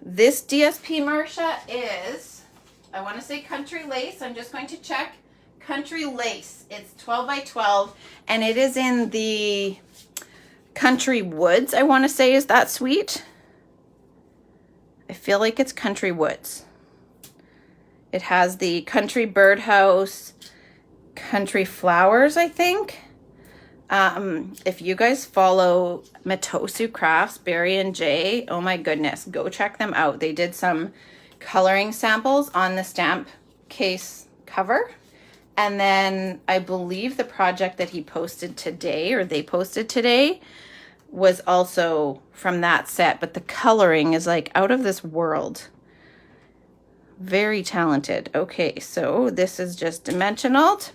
This DSP, Marcia, is, I want to say Country Lace. I'm just going to check. Country Lace. It's 12 by 12, and it is in the Country Woods, I want to say, is that suite. I feel like it's Country Woods. It has the Country Birdhouse, Country Flowers, I think. If you guys follow Matosu Crafts, Barry and Jay, oh my goodness, go check them out. They did some coloring samples on the stamp case cover. And then I believe the project that he posted today, or they posted today, was also from that set. But the coloring is like out of this world. Very talented. Okay, so this is just dimensionaled.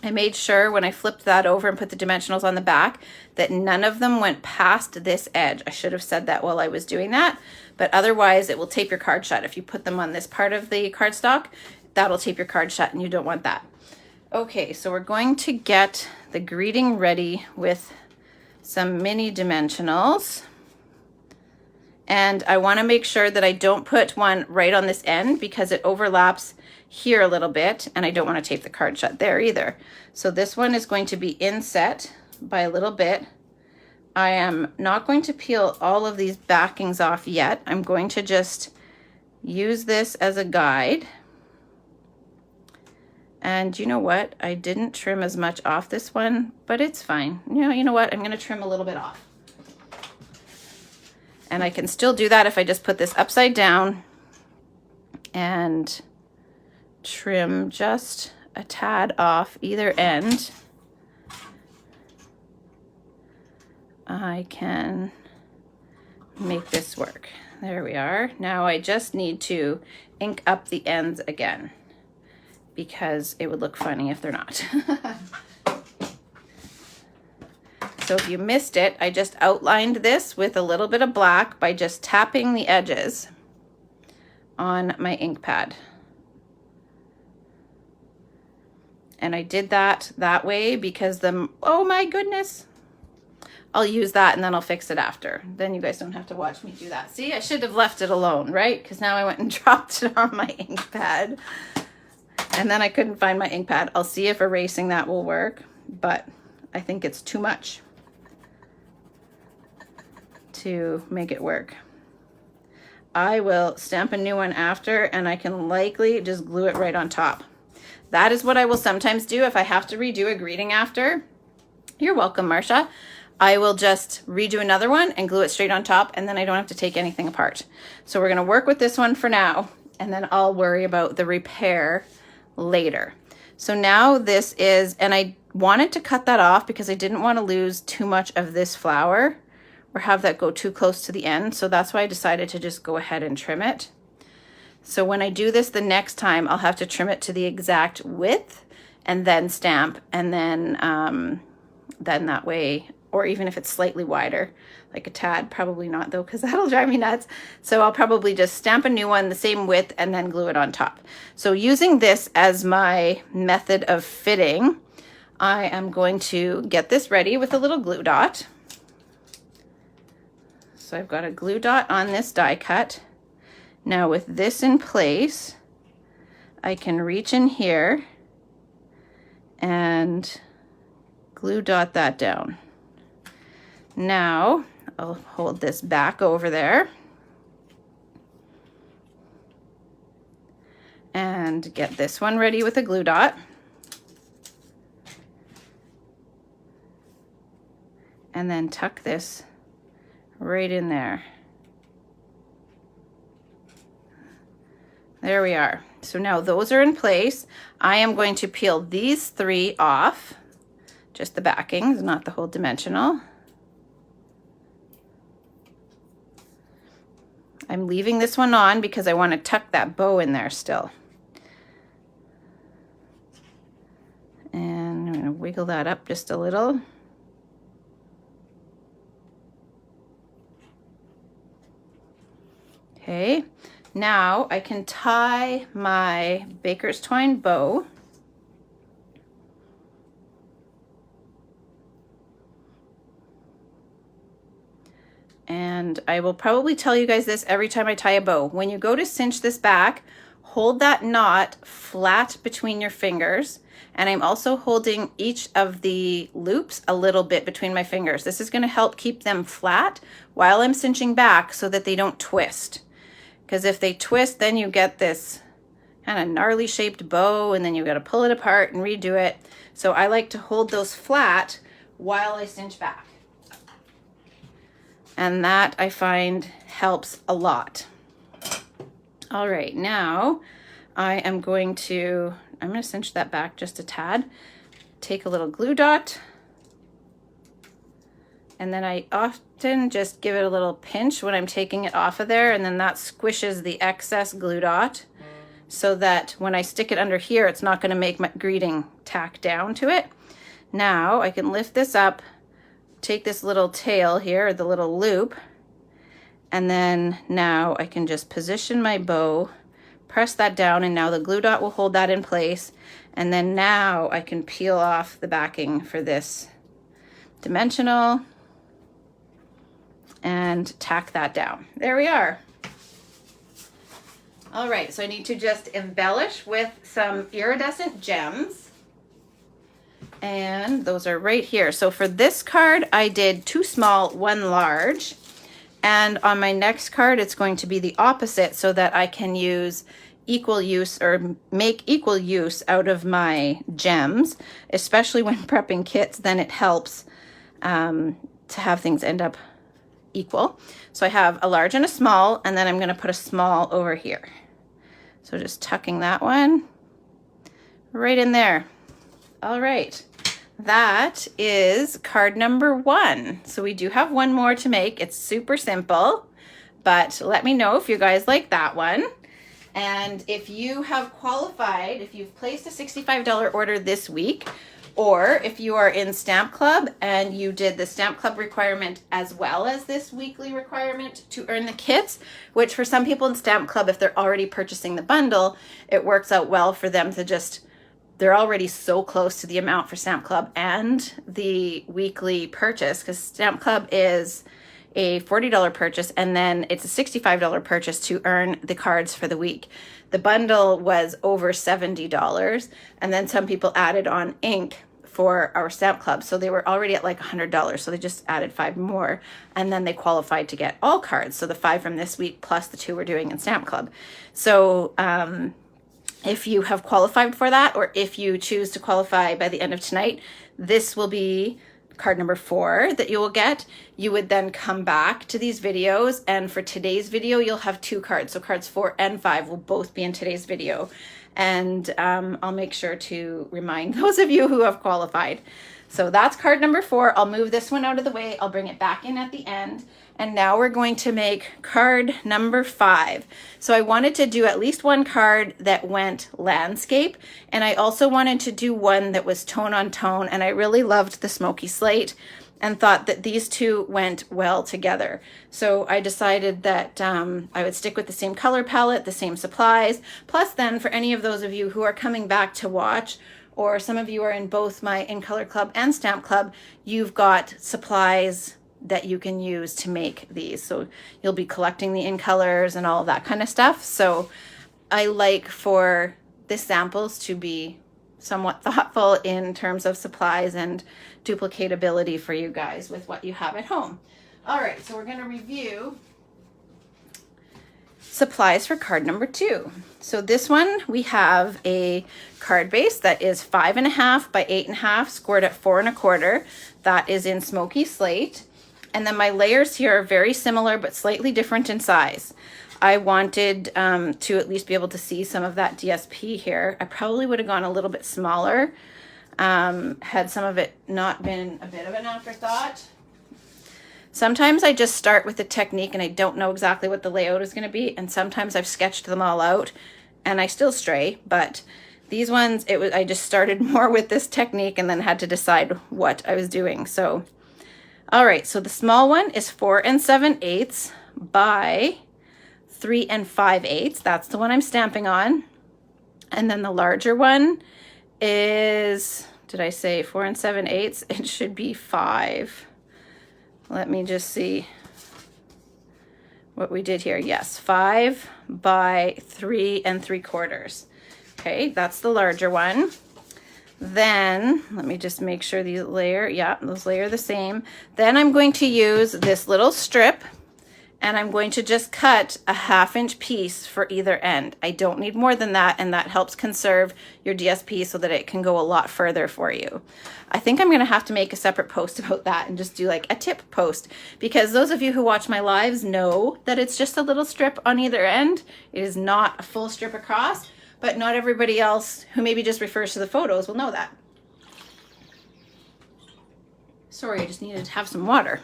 I made sure when I flipped that over and put the dimensionals on the back that none of them went past this edge. I should have said that while I was doing that, but otherwise it will tape your card shut. If you put them on this part of the cardstock, that'll tape your card shut, and you don't want that. Okay, so we're going to get the greeting ready with some mini dimensionals. And I want to make sure that I don't put one right on this end because it overlaps here a little bit, and I don't want to tape the card shut there either. So this one is going to be inset by a little bit. I am not going to peel all of these backings off yet. I'm going to just use this as a guide. And you know what? I didn't trim as much off this one, but it's fine. You know what? I'm going to trim a little bit off. And I can still do that if I just put this upside down and trim just a tad off either end. I can make this work. There we are. Now I just need to ink up the ends again because it would look funny if they're not. So if you missed it, I just outlined this with a little bit of black by just tapping the edges on my ink pad. And I did that way because oh my goodness, I'll use that and then I'll fix it after. Then you guys don't have to watch me do that. See, I should have left it alone, right? Because now I went and dropped it on my ink pad and then I couldn't find my ink pad. I'll see if erasing that will work, but I think it's too much to make it work. I will stamp a new one after, and I can likely just glue it right on top. That is what I will sometimes do if I have to redo a greeting after. You're welcome, Marcia. I will just redo another one and glue it straight on top, and then I don't have to take anything apart. So we're going to work with this one for now, and then I'll worry about the repair later. So now this is, and I wanted to cut that off because I didn't want to lose too much of this flower or have that go too close to the end. So that's why I decided to just go ahead and trim it. So when I do this the next time, I'll have to trim it to the exact width and then stamp, and then that way, or even if it's slightly wider, like a tad, probably not though, because that'll drive me nuts. So I'll probably just stamp a new one the same width and then glue it on top. So using this as my method of fitting, I am going to get this ready with a little glue dot. So I've got a glue dot on this die cut. Now with this in place, I can reach in here and glue dot that down. Now I'll hold this back over there and get this one ready with a glue dot. And then tuck this right in there. There we are. So now those are in place. I am going to peel these 3 off, just the backings, not the whole dimensional. I'm leaving this one on because I want to tuck that bow in there still. And I'm going to wiggle that up just a little. Okay, now I can tie my baker's twine bow. And I will probably tell you guys this every time I tie a bow. When you go to cinch this back, hold that knot flat between your fingers. And I'm also holding each of the loops a little bit between my fingers. This is going to help keep them flat while I'm cinching back so that they don't twist. Because if they twist, then you get this kind of gnarly shaped bow, and then you've got to pull it apart and redo it. So I like to hold those flat while I cinch back. And that I find helps a lot. All right, now I'm going to cinch that back just a tad. Take a little glue dot. And then I often just give it a little pinch when I'm taking it off of there, and then that squishes the excess glue dot so that when I stick it under here, it's not going to make my greeting tack down to it. Now I can lift this up, take this little tail here, the little loop, and then now I can just position my bow, press that down, and now the glue dot will hold that in place. And then now I can peel off the backing for this dimensional and tack that down. There we are. All right, so I need to just embellish with some iridescent gems. And those are right here. So for this card, I did 2 small, 1 large. And on my next card, it's going to be the opposite so that I can use equal use or make equal use out of my gems, especially when prepping kits. Then it helps to have things end up equal. So I have a large and a small, and then I'm going to put a small over here. So just tucking that one right in there. All right, that is card number 1. So we do have 1 more to make. It's super simple, but let me know if you guys like that one. And if you have qualified, if you've placed a $65 order this week, or if you are in Stamp Club and you did the Stamp Club requirement as well as this weekly requirement to earn the kits, which for some people in Stamp Club, if they're already purchasing the bundle, it works out well for them to just, they're already so close to the amount for Stamp Club and the weekly purchase, because Stamp Club is a $40 purchase and then it's a $65 purchase to earn the cards for the week. The bundle was over $70, and then some people added on ink for our Stamp Club, so they were already at like $100, so they just added 5 more, and then they qualified to get all cards, so the 5 from this week plus the 2 we're doing in Stamp Club. So if you have qualified for that, or if you choose to qualify by the end of tonight, this will be card number 4 that you will get. You would then come back to these videos, and for today's video you'll have 2 cards, so cards 4 and 5 will both be in today's video. And I'll make sure to remind those of you who have qualified. So that's card number 4. I'll move this one out of the way. I'll bring it back in at the end. And now we're going to make card number 5. So I wanted to do at least 1 card that went landscape. And I also wanted to do one that was tone on tone. And I really loved the smoky slate and thought that these 2 went well together. So I decided that I would stick with the same color palette, the same supplies. Plus then for any of those of you who are coming back to watch, or some of you are in both my In Color Club and Stamp Club, you've got supplies that you can use to make these. So you'll be collecting the in colors and all of that kind of stuff. So I like for the samples to be somewhat thoughtful in terms of supplies and duplicatability for you guys with what you have at home. All right, so we're going to review supplies for card number 2. So this one, we have a card base that is 5.5 by 8.5, scored at 4 1/4. That is in Smoky Slate. And then my layers here are very similar but slightly different in size. I wanted to at least be able to see some of that DSP here. I probably would have gone a little bit smaller had some of it not been a bit of an afterthought. Sometimes I just start with the technique and I don't know exactly what the layout is going to be, and sometimes I've sketched them all out and I still stray, but these ones, I just started more with this technique and then had to decide what I was doing. So, all right, so the small one is 4 7/8 by 3 5/8. That's the one I'm stamping on. And then the larger one is, did I say 4 7/8? It should be 5. Let me just see what we did here. Yes, 5 by 3 3/4. Okay, that's the larger one. Then let me just make sure these layer, yeah, those layer the same. Then I'm going to use this little strip and I'm going to just cut a 1/2 inch piece for either end. I don't need more than that, and that helps conserve your DSP so that it can go a lot further for you. I think I'm gonna have to make a separate post about that and just do like a tip post, because those of you who watch my lives know that it's just a little strip on either end. It is not a full strip across, but not everybody else who maybe just refers to the photos will know that. Sorry, I just needed to have some water.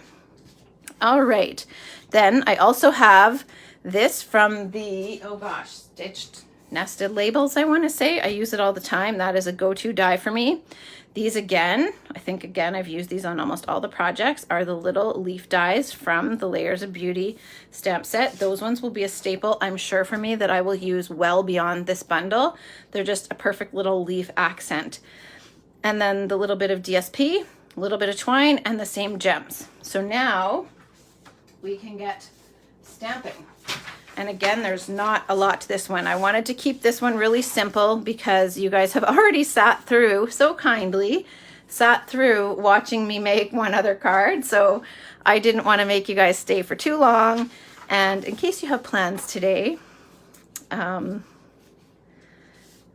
All right, then I also have this from the, oh gosh, Stitched Nested Labels, I want to say. I use it all the time. That is a go-to die for me. These again, I think again, I've used these on almost all the projects, are the little leaf dies from the Layers of Beauty stamp set. Those ones will be a staple, I'm sure, for me, that I will use well beyond this bundle. They're just a perfect little leaf accent. And then the little bit of DSP, a little bit of twine, and the same gems. So now we can get stamping. And again, there's not a lot to this one. I wanted to keep this one really simple because you guys have already sat through, so kindly, sat through watching me make one other card. So I didn't want to make you guys stay for too long. And in case you have plans today, then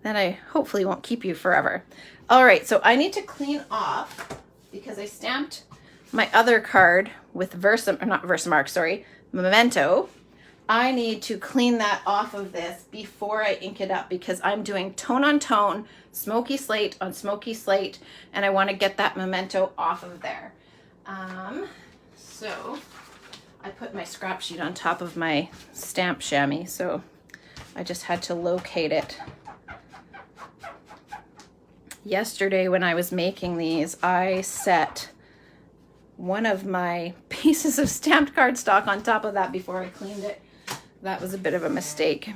I hopefully won't keep you forever. All right, so I need to clean off because I stamped my other card with Memento. I need to clean that off of this before I ink it up because I'm doing tone on tone, Smoky Slate on Smoky Slate, and I want to get that Memento off of there. So I put my scrap sheet on top of my stamp chamois, so I just had to locate it. Yesterday when I was making these, I set one of my pieces of stamped cardstock on top of that before I cleaned it. That was a bit of a mistake.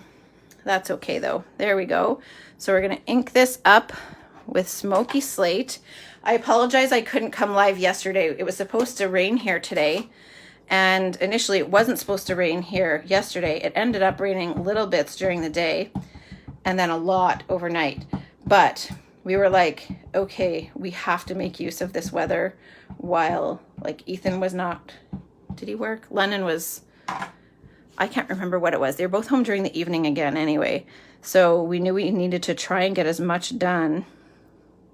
That's okay though. There we go. So we're gonna ink this up with Smoky Slate. I apologize I couldn't come live yesterday. It was supposed to rain here today, and initially it wasn't supposed to rain here yesterday. It ended up raining little bits during the day and then a lot overnight. But we were like, okay, we have to make use of this weather while like Ethan was not, did he work? Lennon was, I can't remember what it was. They were both home during the evening again anyway. So we knew we needed to try and get as much done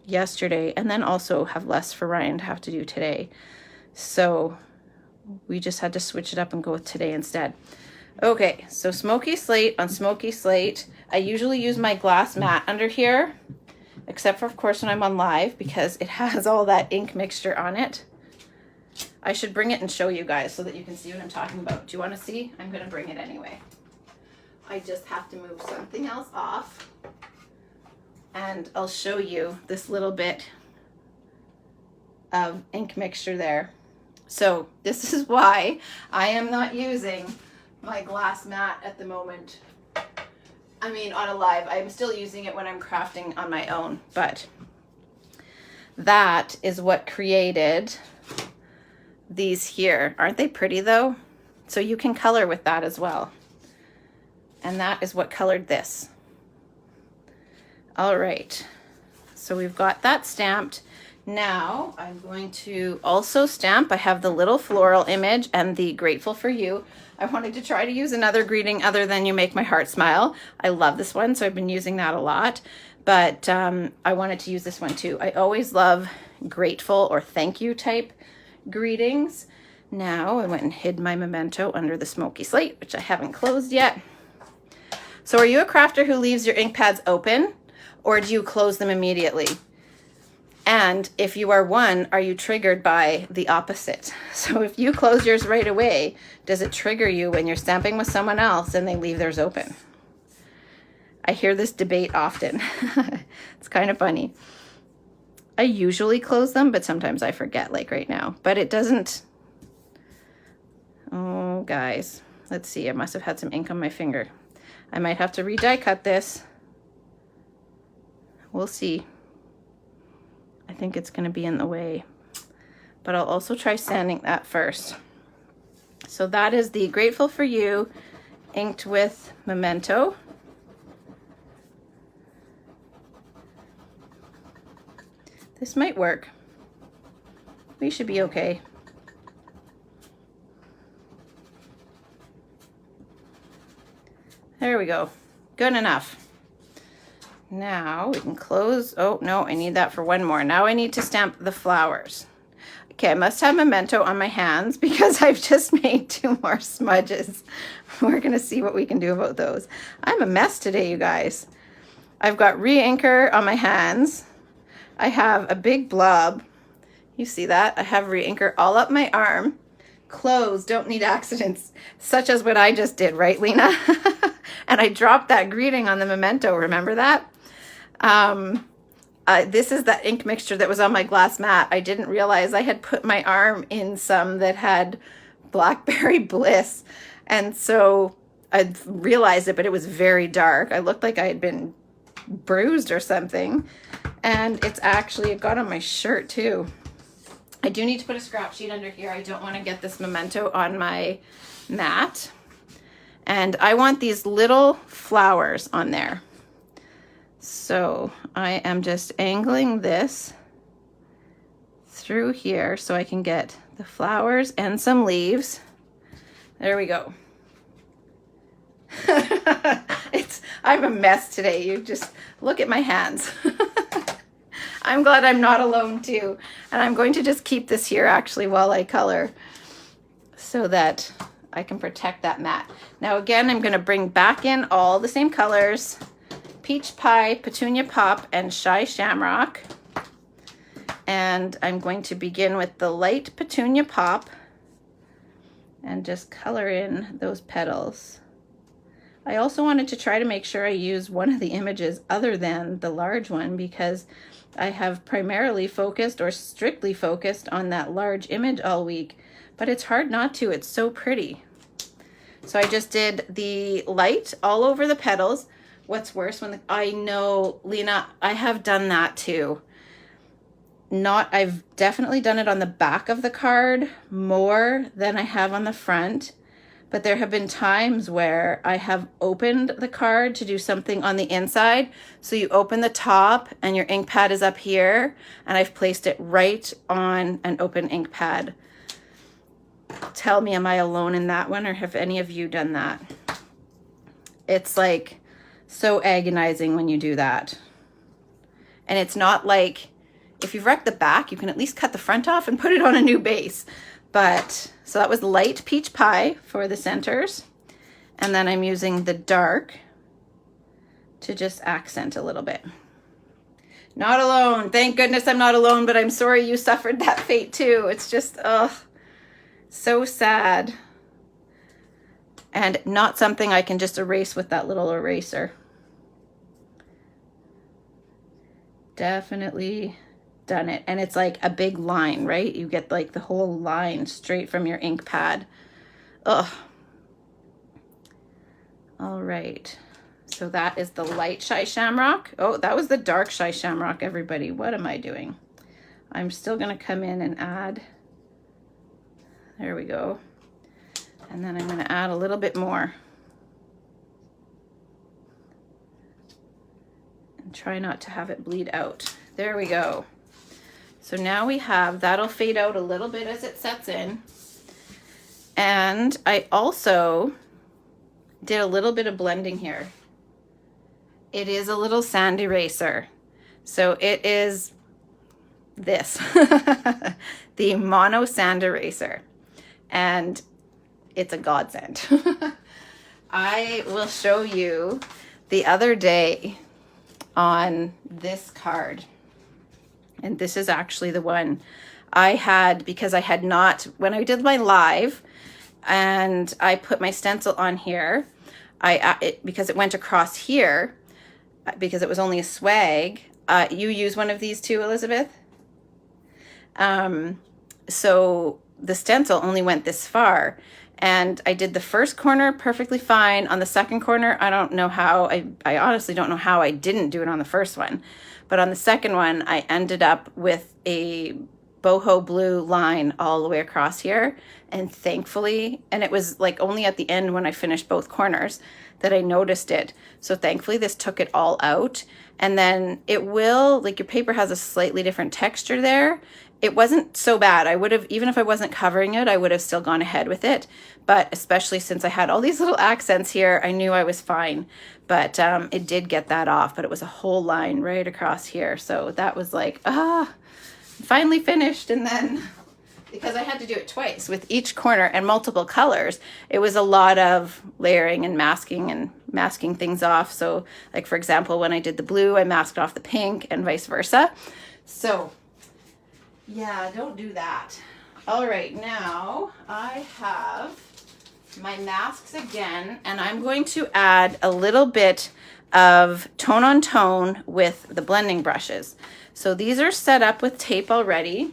yesterday and then also have less for Ryan to have to do today. So we just had to switch it up and go with today instead. Okay, so Smoky Slate on Smoky Slate. I usually use my glass mat under here, except for, of course, when I'm on live because it has all that ink mixture on it. I should bring it and show you guys so that you can see what I'm talking about. Do you want to see? I'm going to bring it anyway. I just have to move something else off and I'll show you this little bit of ink mixture there. So this is why I am not using my glass mat at the moment. I mean, on a live, I'm still using it when I'm crafting on my own, but that is what created these here. Aren't they pretty though? So you can color with that as well. And that is what colored this. All right, so we've got that stamped. Now I'm going to also stamp. I have the little floral image and the Grateful for You. I wanted to try to use another greeting other than You Make My Heart Smile. I love this one, so I've been using that a lot. But I wanted to use this one too. I always love grateful or thank you type greetings. Now I went and hid my memento under the smoky slate, which I haven't closed yet. So are you a crafter who leaves your ink pads open, or do you close them immediately? And if you are one, are you triggered by the opposite? So if you close yours right away, does it trigger you when you're stamping with someone else and they leave theirs open? I hear this debate often. It's kind of funny. I usually close them, but sometimes I forget, like right now. But it doesn't... Oh, guys. Let's see. I must have had some ink on my finger. I might have to re-die cut this. We'll see. I think it's going to be in the way. But I'll also try sanding that first. So that is the Grateful for You inked with memento. This might work. We should be okay. There we go. Good enough. Now we can close. Oh, no, I need that for one more. Now I need to stamp the flowers. Okay, I must have memento on my hands because I've just made 2 more smudges. We're going to see what we can do about those. I'm a mess today, you guys. I've got re-inker on my hands. I have a big blob. You see that? I have re-inker all up my arm. Clothes don't need accidents, such as what I just did, right, Lena? And I dropped that greeting on the memento. Remember that? This is that ink mixture that was on my glass mat. I didn't realize I had put my arm in some that had Blackberry Bliss. And so I realized it, but it was very dark. I looked like I had been bruised or something. And it's actually, it got on my shirt too. I do need to put a scrap sheet under here. I don't want to get this memento on my mat. And I want these little flowers on there. So I am just angling this through here so I can get the flowers and some leaves. There we go. I'm a mess today. You just look at my hands. I'm glad I'm not alone too. And I'm going to just keep this here actually while I color so that I can protect that mat. Now again, I'm going to bring back in all the same colors: Peach Pie, Petunia Pop, and Shy Shamrock. And I'm going to begin with the light Petunia Pop and just color in those petals. I also wanted to try to make sure I use one of the images other than the large one because I have primarily focused or strictly focused on that large image all week, but it's hard not to. It's so pretty. So I just did the light all over the petals. What's worse when I know, Lena, I have done that too. I've definitely done it on the back of the card more than I have on the front. But there have been times where I have opened the card to do something on the inside. So you open the top and your ink pad is up here, and I've placed it right on an open ink pad. Tell me, am I alone in that one, or have any of you done that? It's like so agonizing when you do that. And it's not like, if you've wrecked the back, you can at least cut the front off and put it on a new base. But, so that was light Peach Pie for the centers. And then I'm using the dark to just accent a little bit. Not alone. Thank goodness I'm not alone, but I'm sorry you suffered that fate too. It's just, ugh, so sad. And not something I can just erase with that little eraser. Definitely done it. And it's like a big line, right? You get like the whole line straight from your ink pad. Ugh. All right. So that is the light Shy Shamrock. Oh, that was the dark Shy Shamrock, everybody. What am I doing? I'm still going to come in and add There we go. And then I'm going to add a little bit more. And try not to have it bleed out. There we go. So now we have, that'll fade out a little bit as it sets in. And I also did a little bit of blending here. It is a little sand eraser. So it is this, the Mono Sand Eraser. And it's a godsend. I will show you the other day on this card. And this is actually the one I had, because I had not, when I did my live and I put my stencil on here, because it went across here, because it was only a swag. You use one of these too, Elizabeth? So the stencil only went this far, and I did the first corner perfectly fine. On the second corner, I don't know how, I honestly don't know how I didn't do it on the first one, but on the second one, I ended up with a boho blue line all the way across here. And thankfully, and it was like only at the end when I finished both corners that I noticed it. So thankfully this took it all out. And then it will, like, your paper has a slightly different texture there. It wasn't so bad. I would have, even if I wasn't covering it, I would have still gone ahead with it. But especially since I had all these little accents here, I knew I was fine. But it did get that off, but it was a whole line right across here. So that was like, finally finished. And then, because I had to do it twice with each corner and multiple colors, it was a lot of layering and masking things off. So like, for example, when I did the blue, I masked off the pink and vice versa. So yeah, don't do that. All right, now I have my masks again, and I'm going to add a little bit of tone on tone with the blending brushes. So these are set up with tape already.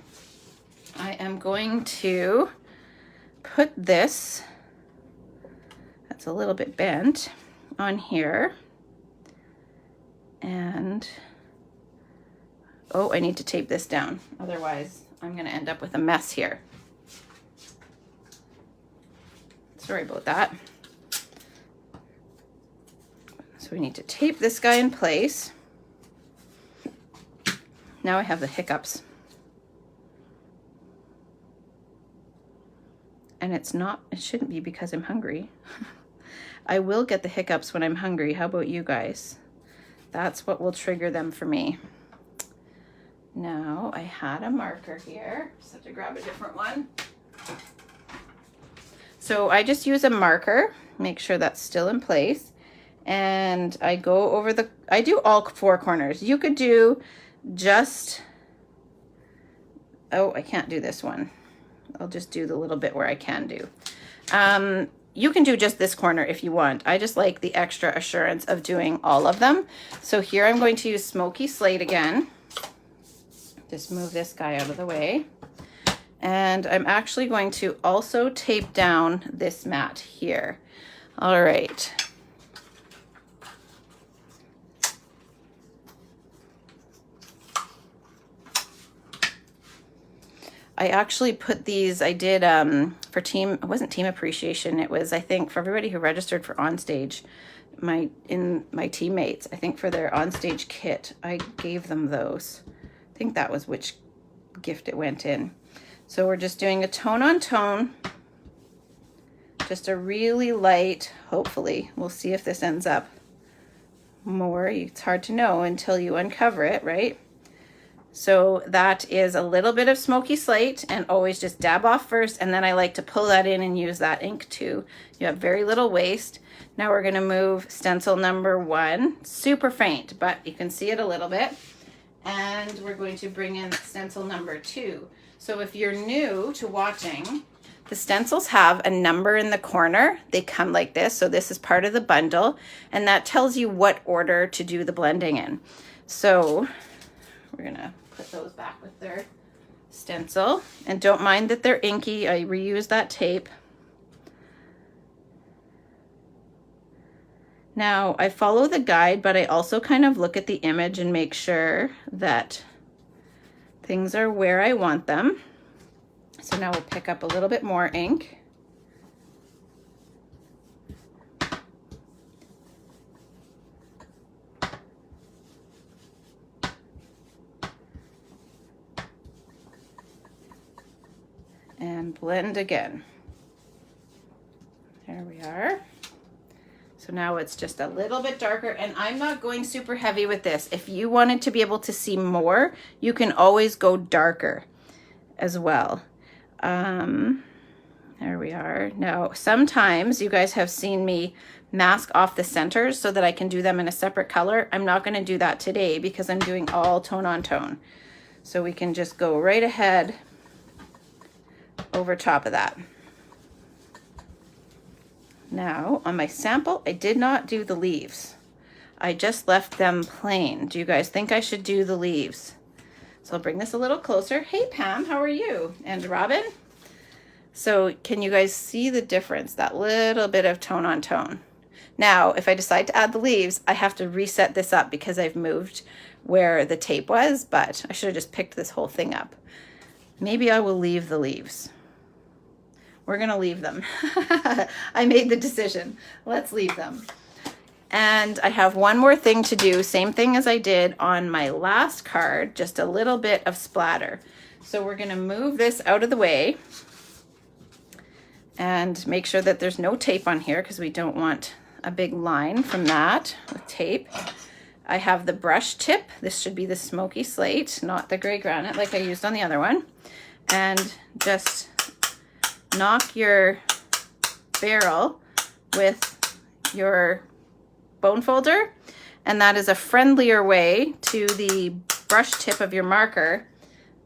I am going to put this, that's a little bit bent, on here. And, oh, I need to tape this down. Otherwise, I'm going to end up with a mess here. Sorry about that. So we need to tape this guy in place. Now I have the hiccups. And it shouldn't be because I'm hungry. I will get the hiccups when I'm hungry. How about you guys? That's what will trigger them for me. Now I had a marker here. Just have to grab a different one. So I just use a marker, make sure that's still in place. And I go over I do all four corners. You could do just, oh, I can't do this one. I'll just do the little bit where I can do. You can do just this corner if you want. I just like the extra assurance of doing all of them. So here I'm going to use Smoky Slate again. Just move this guy out of the way. And I'm actually going to also tape down this mat here. All right. I actually put these, I did for team, it wasn't team appreciation, it was, I think, for everybody who registered for Onstage, my teammates, I think for their Onstage kit, I gave them those. I think that was which gift it went in. So we're just doing a tone on tone, just a really light, hopefully. We'll see if this ends up more. It's hard to know until you uncover it, right? So that is a little bit of Smoky Slate, and always just dab off first, and then I like to pull that in and use that ink too. You have very little waste. Now we're gonna move stencil number 1, super faint, but you can see it a little bit. And we're going to bring in stencil number 2. So if you're new to watching, the stencils have a number in the corner. They come like this. So this is part of the bundle, and that tells you what order to do the blending in. So we're gonna put those back with their stencil, and don't mind that they're inky. I reuse that tape. Now I follow the guide, but I also kind of look at the image and make sure that things are where I want them. So now we'll pick up a little bit more ink. And blend again. There we are. So now it's just a little bit darker, and I'm not going super heavy with this. If you wanted to be able to see more, you can always go darker as well. There we are. Now, sometimes you guys have seen me mask off the centers so that I can do them in a separate color. I'm not going to do that today because I'm doing all tone on tone. So we can just go right ahead over top of that. Now, on my sample, I did not do the leaves. I just left them plain. Do you guys think I should do the leaves? So I'll bring this a little closer. Hey, Pam, how are you? And Robin? So can you guys see the difference? That little bit of tone on tone. Now, if I decide to add the leaves, I have to reset this up because I've moved where the tape was, but I should have just picked this whole thing up. Maybe I will leave the leaves. We're gonna leave them. I made the decision. Let's leave them. And I have one more thing to do, same thing as I did on my last card, just a little bit of splatter. So we're gonna move this out of the way and make sure that there's no tape on here because we don't want a big line from that with tape. I have the brush tip. This should be the smoky slate, not the gray granite like I used on the other one. And just knock your barrel with your bone folder, and that is a friendlier way to the brush tip of your marker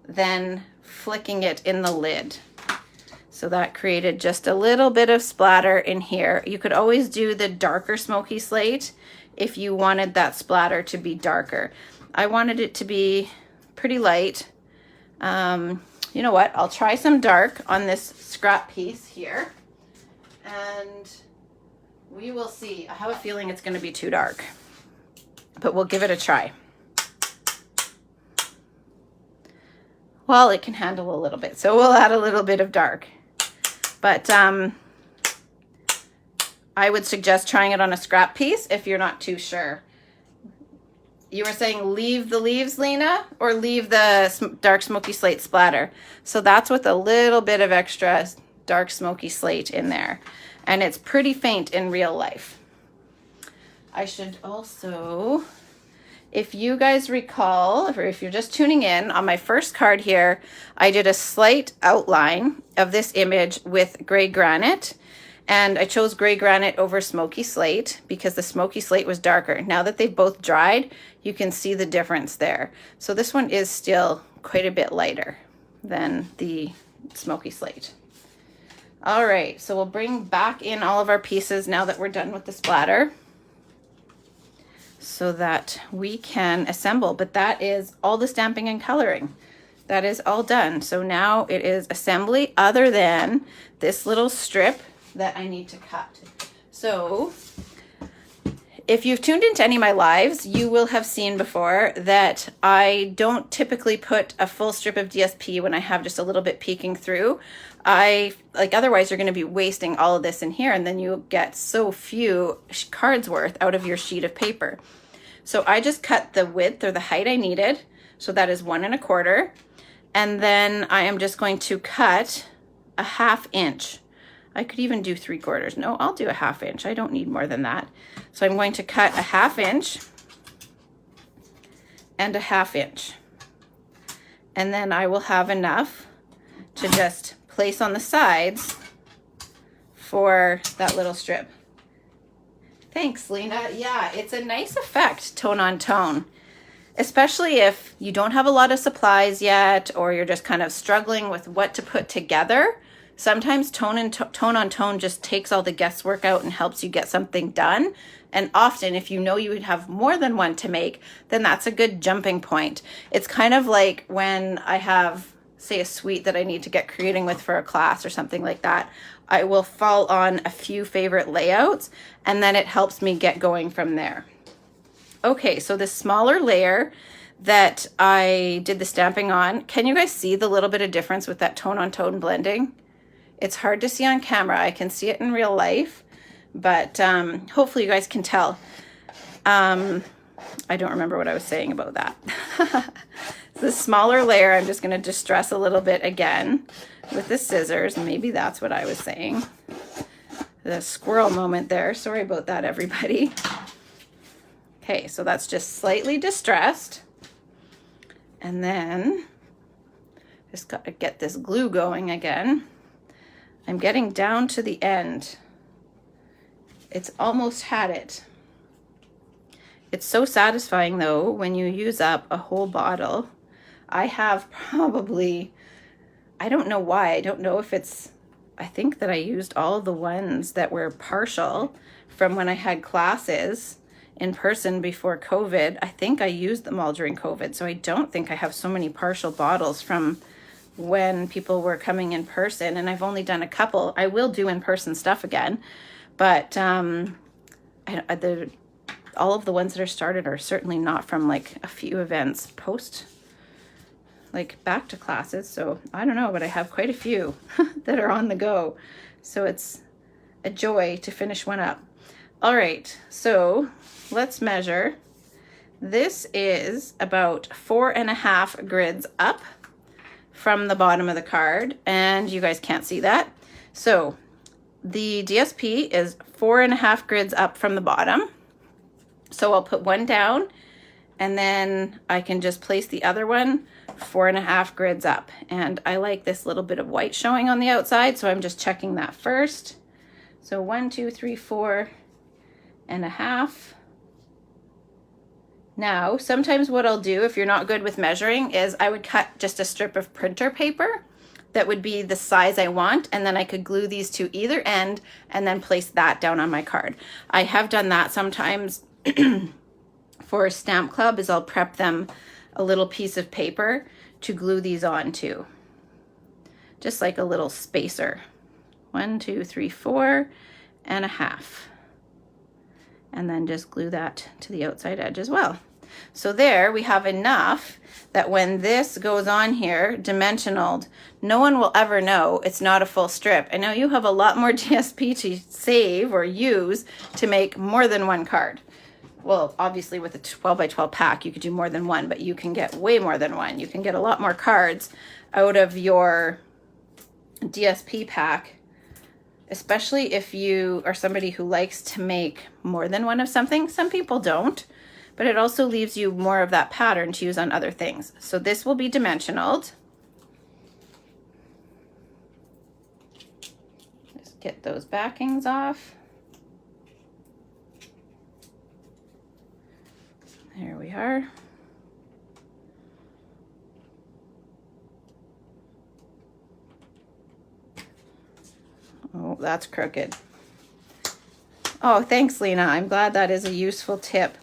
than flicking it in the lid. So that created just a little bit of splatter in here. You could always do the darker smoky slate if you wanted that splatter to be darker. I wanted it to be pretty light. You know what? I'll try some dark on this scrap piece here, and we will see. I have a feeling it's going to be too dark, but we'll give it a try. Well, it can handle a little bit, so we'll add a little bit of dark. But I would suggest trying it on a scrap piece if you're not too sure. You were saying leave the leaves, Lena, or leave the dark smoky slate splatter. So that's with a little bit of extra dark smoky slate in there. And it's pretty faint in real life. I should also, if you guys recall, or if you're just tuning in, on my first card here, I did a slight outline of this image with gray granite. And I chose gray granite over smoky slate because the smoky slate was darker. Now that they've both dried, you can see the difference there. So this one is still quite a bit lighter than the smoky slate. All right, so we'll bring back in all of our pieces now that we're done with the splatter so that we can assemble. But that is all the stamping and coloring. That is all done. So now it is assembly other than this little strip that I need to cut. So if you've tuned into any of my lives, you will have seen before that I don't typically put a full strip of DSP when I have just a little bit peeking through. Otherwise you're going to be wasting all of this in here, and then you get so few cards worth out of your sheet of paper. So I just cut the width or the height I needed. So that is 1 1/4. And then I am just going to cut a 1/2 inch. I could even do 3/4. No, I'll do a 1/2 inch. I don't need more than that. So I'm going to cut a 1/2 inch and a 1/2 inch. And then I will have enough to just place on the sides for that little strip. Thanks, Lena. Yeah, it's a nice effect, tone on tone. Especially if you don't have a lot of supplies yet, or you're just kind of struggling with what to put together. Sometimes tone on tone just takes all the guesswork out and helps you get something done. And often, if you know you would have more than one to make, then that's a good jumping point. It's kind of like when I have, say, a suite that I need to get creating with for a class or something like that. I will fall on a few favorite layouts, and then it helps me get going from there. Okay, so the smaller layer that I did the stamping on. Can you guys see the little bit of difference with that tone on tone blending? It's hard to see on camera. I can see it in real life, but hopefully you guys can tell. I don't remember what I was saying about that. The smaller layer, I'm just going to distress a little bit again with the scissors. Maybe that's what I was saying. The squirrel moment there. Sorry about that, everybody. Okay, so that's just slightly distressed. And then just got to get this glue going again. I'm getting down to the end. It's almost had it. It's so satisfying though when you use up a whole bottle. I have probably, I don't know why, I don't know if it's, I think that I used all the ones that were partial from when I had classes in person before COVID. I think I used them all during COVID, so I don't think I have so many partial bottles from when people were coming in person, and I've only done a couple. I will do in-person stuff again, but all of the ones that are started are certainly not from like a few events post, like back to classes. So I don't know, but I have quite a few that are on the go. So it's a joy to finish one up. All right, so let's measure. This is about 4.5 grids up from the bottom of the card, and you guys can't see that. So the DSP is 4.5 grids up from the bottom. So I'll put one down, and then I can just place the other one 4.5 grids up. And I like this little bit of white showing on the outside, so I'm just checking that first. So 1, 2, 3, 4.5. Now, sometimes what I'll do if you're not good with measuring is I would cut just a strip of printer paper that would be the size I want, and then I could glue these to either end and then place that down on my card. I have done that sometimes for a stamp club, is I'll prep them a little piece of paper to glue these onto, just like a little spacer. 1, 2, 3, 4.5, and then just glue that to the outside edge as well. So there we have enough that when this goes on here dimensionaled, no one will ever know it's not a full strip. I know you have a lot more DSP to save or use to make more than one card. Well, obviously with a 12 by 12 pack, you could do more than one, but you can get way more than one. You can get a lot more cards out of your DSP pack, especially if you are somebody who likes to make more than one of something. Some people don't, but it also leaves you more of that pattern to use on other things. So this will be dimensionaled. Just get those backings off. There we are. Oh, that's crooked. Oh, thanks, Lena. I'm glad that is a useful tip.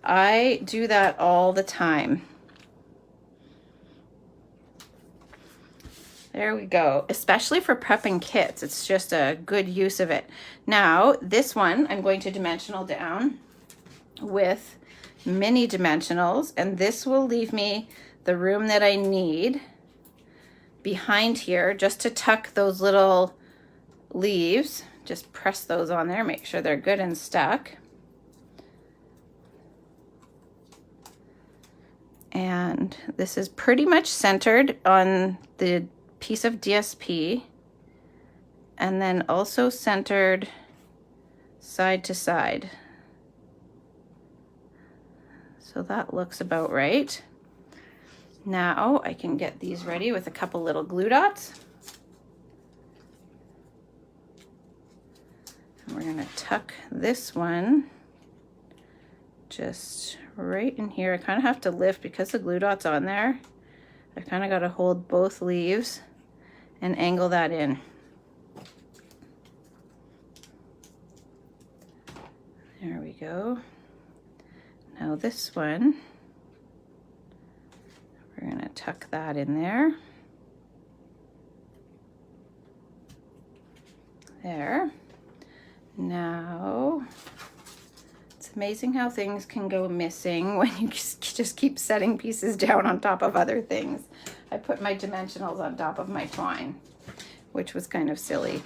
I do that all the time. There we go. Especially for prepping kits. It's just a good use of it. Now, this one I'm going to dimensional down with mini dimensionals, and this will leave me the room that I need behind here just to tuck those little leaves. Just press those on there, make sure they're good and stuck. And this is pretty much centered on the piece of DSP, and then also centered side to side. So that looks about right. Now I can get these ready with a couple little glue dots. And we're gonna tuck this one just right in here. I kind of have to lift because the glue dot's on there. I kind of got to hold both leaves and angle that in. There we go. Now this one, we're going to tuck that in there. There. Now, it's amazing how things can go missing when you just keep setting pieces down on top of other things. I put my dimensionals on top of my twine, which was kind of silly.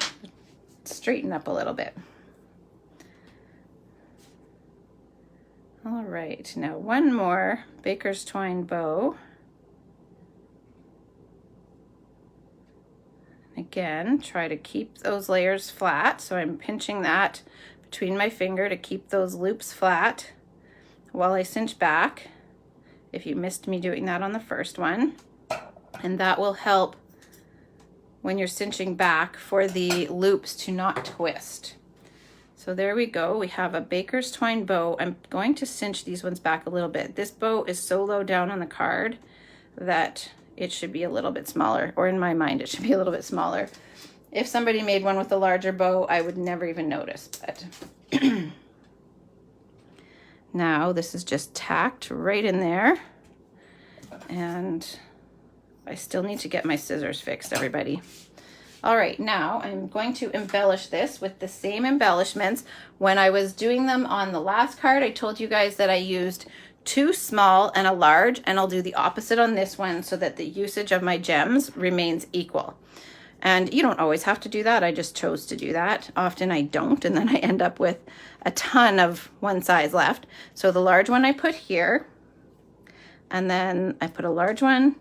Straighten up a little bit. All right, now one more baker's twine bow. Again, try to keep those layers flat. So I'm pinching that between my finger to keep those loops flat while I cinch back, if you missed me doing that on the first one. And that will help when you're cinching back for the loops to not twist. So there we go. We have a baker's twine bow. I'm going to cinch these ones back a little bit. This bow is so low down on the card that it should be a little bit smaller, or in my mind, it should be a little bit smaller. If somebody made one with a larger bow, I would never even notice, but now this is just tacked right in there. And I still need to get my scissors fixed, everybody. All right, now I'm going to embellish this with the same embellishments. When I was doing them on the last card, I told you guys that I used 2 small and a large, and I'll do the opposite on this one so that the usage of my gems remains equal. And you don't always have to do that. I just chose to do that. Often I don't, and then I end up with a ton of one size left. So the large one I put here, and then I put a large one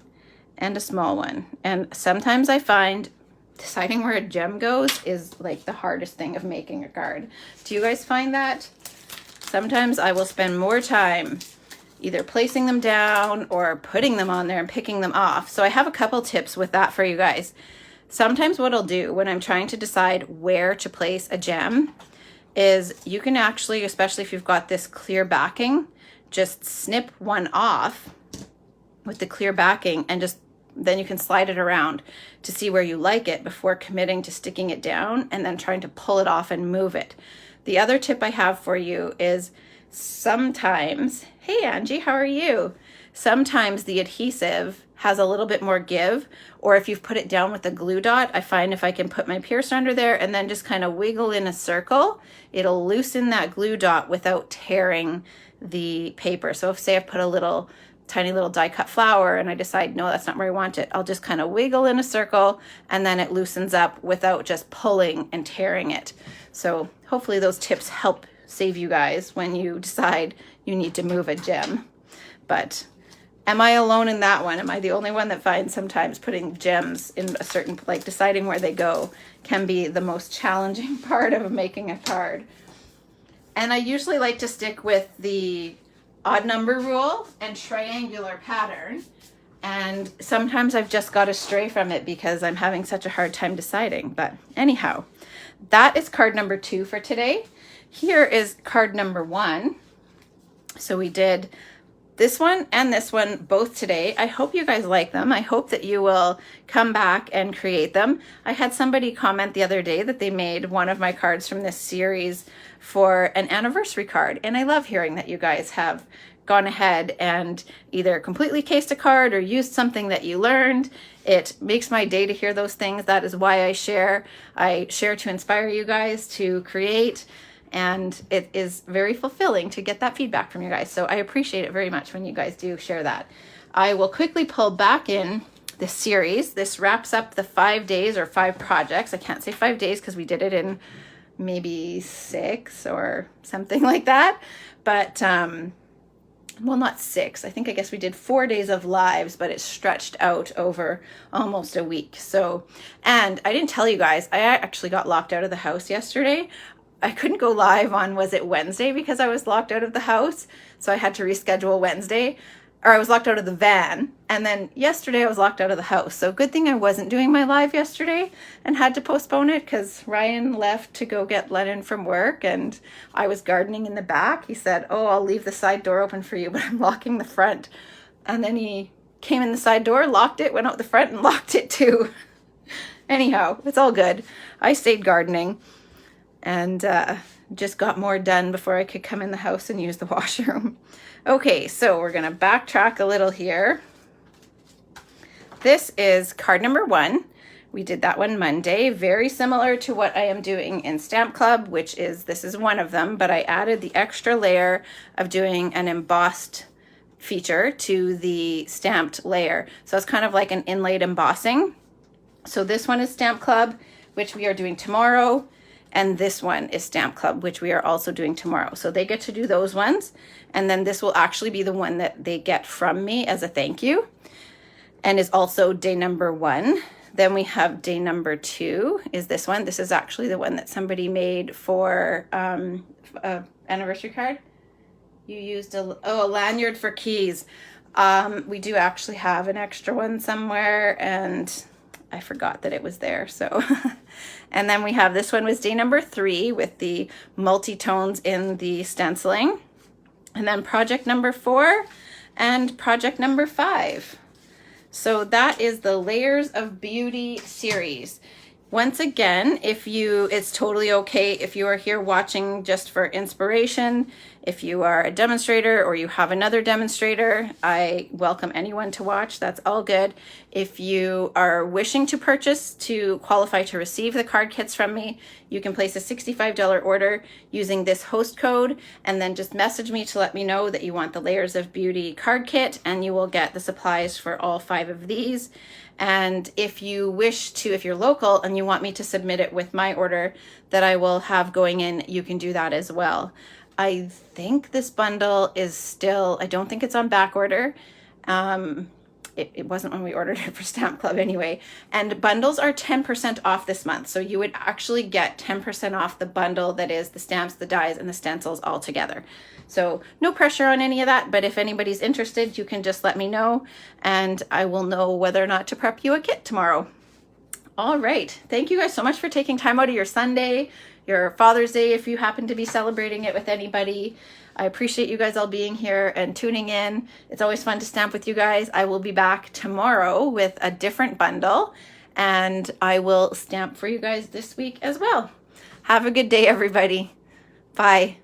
and a small one. And sometimes I find deciding where a gem goes is like the hardest thing of making a card. Do you guys find that? Sometimes I will spend more time either placing them down or putting them on there and picking them off. So I have a couple tips with that for you guys. Sometimes what I'll do when I'm trying to decide where to place a gem is you can actually, especially if you've got this clear backing, just snip one off with the clear backing and just then you can slide it around to see where you like it before committing to sticking it down and then trying to pull it off and move it. The other tip I have for you is sometimes, hey Angie, how are you? Sometimes the adhesive has a little bit more give, or if you've put it down with a glue dot, I find if I can put my piercer under there and then just kind of wiggle in a circle, it'll loosen that glue dot without tearing the paper. So if say I've put a tiny little die cut flower and I decide, no, that's not where I want it, I'll just kind of wiggle in a circle and then it loosens up without just pulling and tearing it. So hopefully those tips help save you guys when you decide you need to move a gem. But am I alone in that one? Am I the only one that finds sometimes putting gems in a certain, like deciding where they go can be the most challenging part of making a card? And I usually like to stick with the odd number rule and triangular pattern. And sometimes I've just got to stray from it because I'm having such a hard time deciding. But anyhow, that is card number 2 for today. Here is card number 1. So we did this one and this one both today. I hope you guys like them. I hope that you will come back and create them. I had somebody comment the other day that they made one of my cards from this series for an anniversary card. And I love hearing that you guys have gone ahead and either completely cased a card or used something that you learned. It makes my day to hear those things. That is why I share. I share to inspire you guys to create. And it is very fulfilling to get that feedback from you guys. So I appreciate it very much when you guys do share that. I will quickly pull back in this series. This wraps up the 5 days or 5 projects. I can't say 5 days because we did it in maybe 6 or something like that. But, well, not 6. I guess we did 4 days of lives, but it stretched out over almost a week. So, and I didn't tell you guys, I actually got locked out of the house yesterday. I couldn't go live on, was it Wednesday, because I was locked out of the house. So I had to reschedule Wednesday, or I was locked out of the van. And then yesterday I was locked out of the house. So good thing I wasn't doing my live yesterday and had to postpone it because Ryan left to go get Lennon from work and I was gardening in the back. He said, oh, I'll leave the side door open for you, but I'm locking the front. And then he came in the side door, locked it, went out the front and locked it too. Anyhow, it's all good. I stayed gardening. And just got more done before I could come in the house and use the washroom. Okay, so we're gonna backtrack a little here. This is card number 1. We did that one Monday, very similar to what I am doing in Stamp Club, which is, this is one of them, but I added the extra layer of doing an embossed feature to the stamped layer. So it's kind of like an inlaid embossing. So this one is Stamp Club, which we are doing tomorrow. And this one is Stamp Club, which we are also doing tomorrow. So they get to do those ones. And then this will actually be the one that they get from me as a thank you, and is also day number 1. Then we have day number 2 is this one. This is actually the one that somebody made for anniversary card. You used a lanyard for keys. We do actually have an extra one somewhere, and I forgot that it was there. So, and then we have this one was day number 3 with the multi-tones in the stenciling. And then project number 4 and project number 5. So that is the Layers of Beauty series. Once again, it's totally okay if you are here watching just for inspiration. If you are a demonstrator or you have another demonstrator, I welcome anyone to watch. That's all good. If you are wishing to purchase to qualify to receive the card kits from me, you can place a $65 order using this host code, and then just message me to let me know that you want the Layers of Beauty card kit, and you will get the supplies for all 5 of these. And if you wish to, if you're local and you want me to submit it with my order that I will have going in, you can do that as well. I think this bundle is still, I don't think it's on back order. It wasn't when we ordered it for Stamp Club anyway. And bundles are 10% off this month. So you would actually get 10% off the bundle that is the stamps, the dies, and the stencils all together. So no pressure on any of that, but if anybody's interested, you can just let me know and I will know whether or not to prep you a kit tomorrow. All right. Thank you guys so much for taking time out of your Sunday, your Father's Day, if you happen to be celebrating it with anybody. I appreciate you guys all being here and tuning in. It's always fun to stamp with you guys. I will be back tomorrow with a different bundle, and I will stamp for you guys this week as well. Have a good day, everybody. Bye.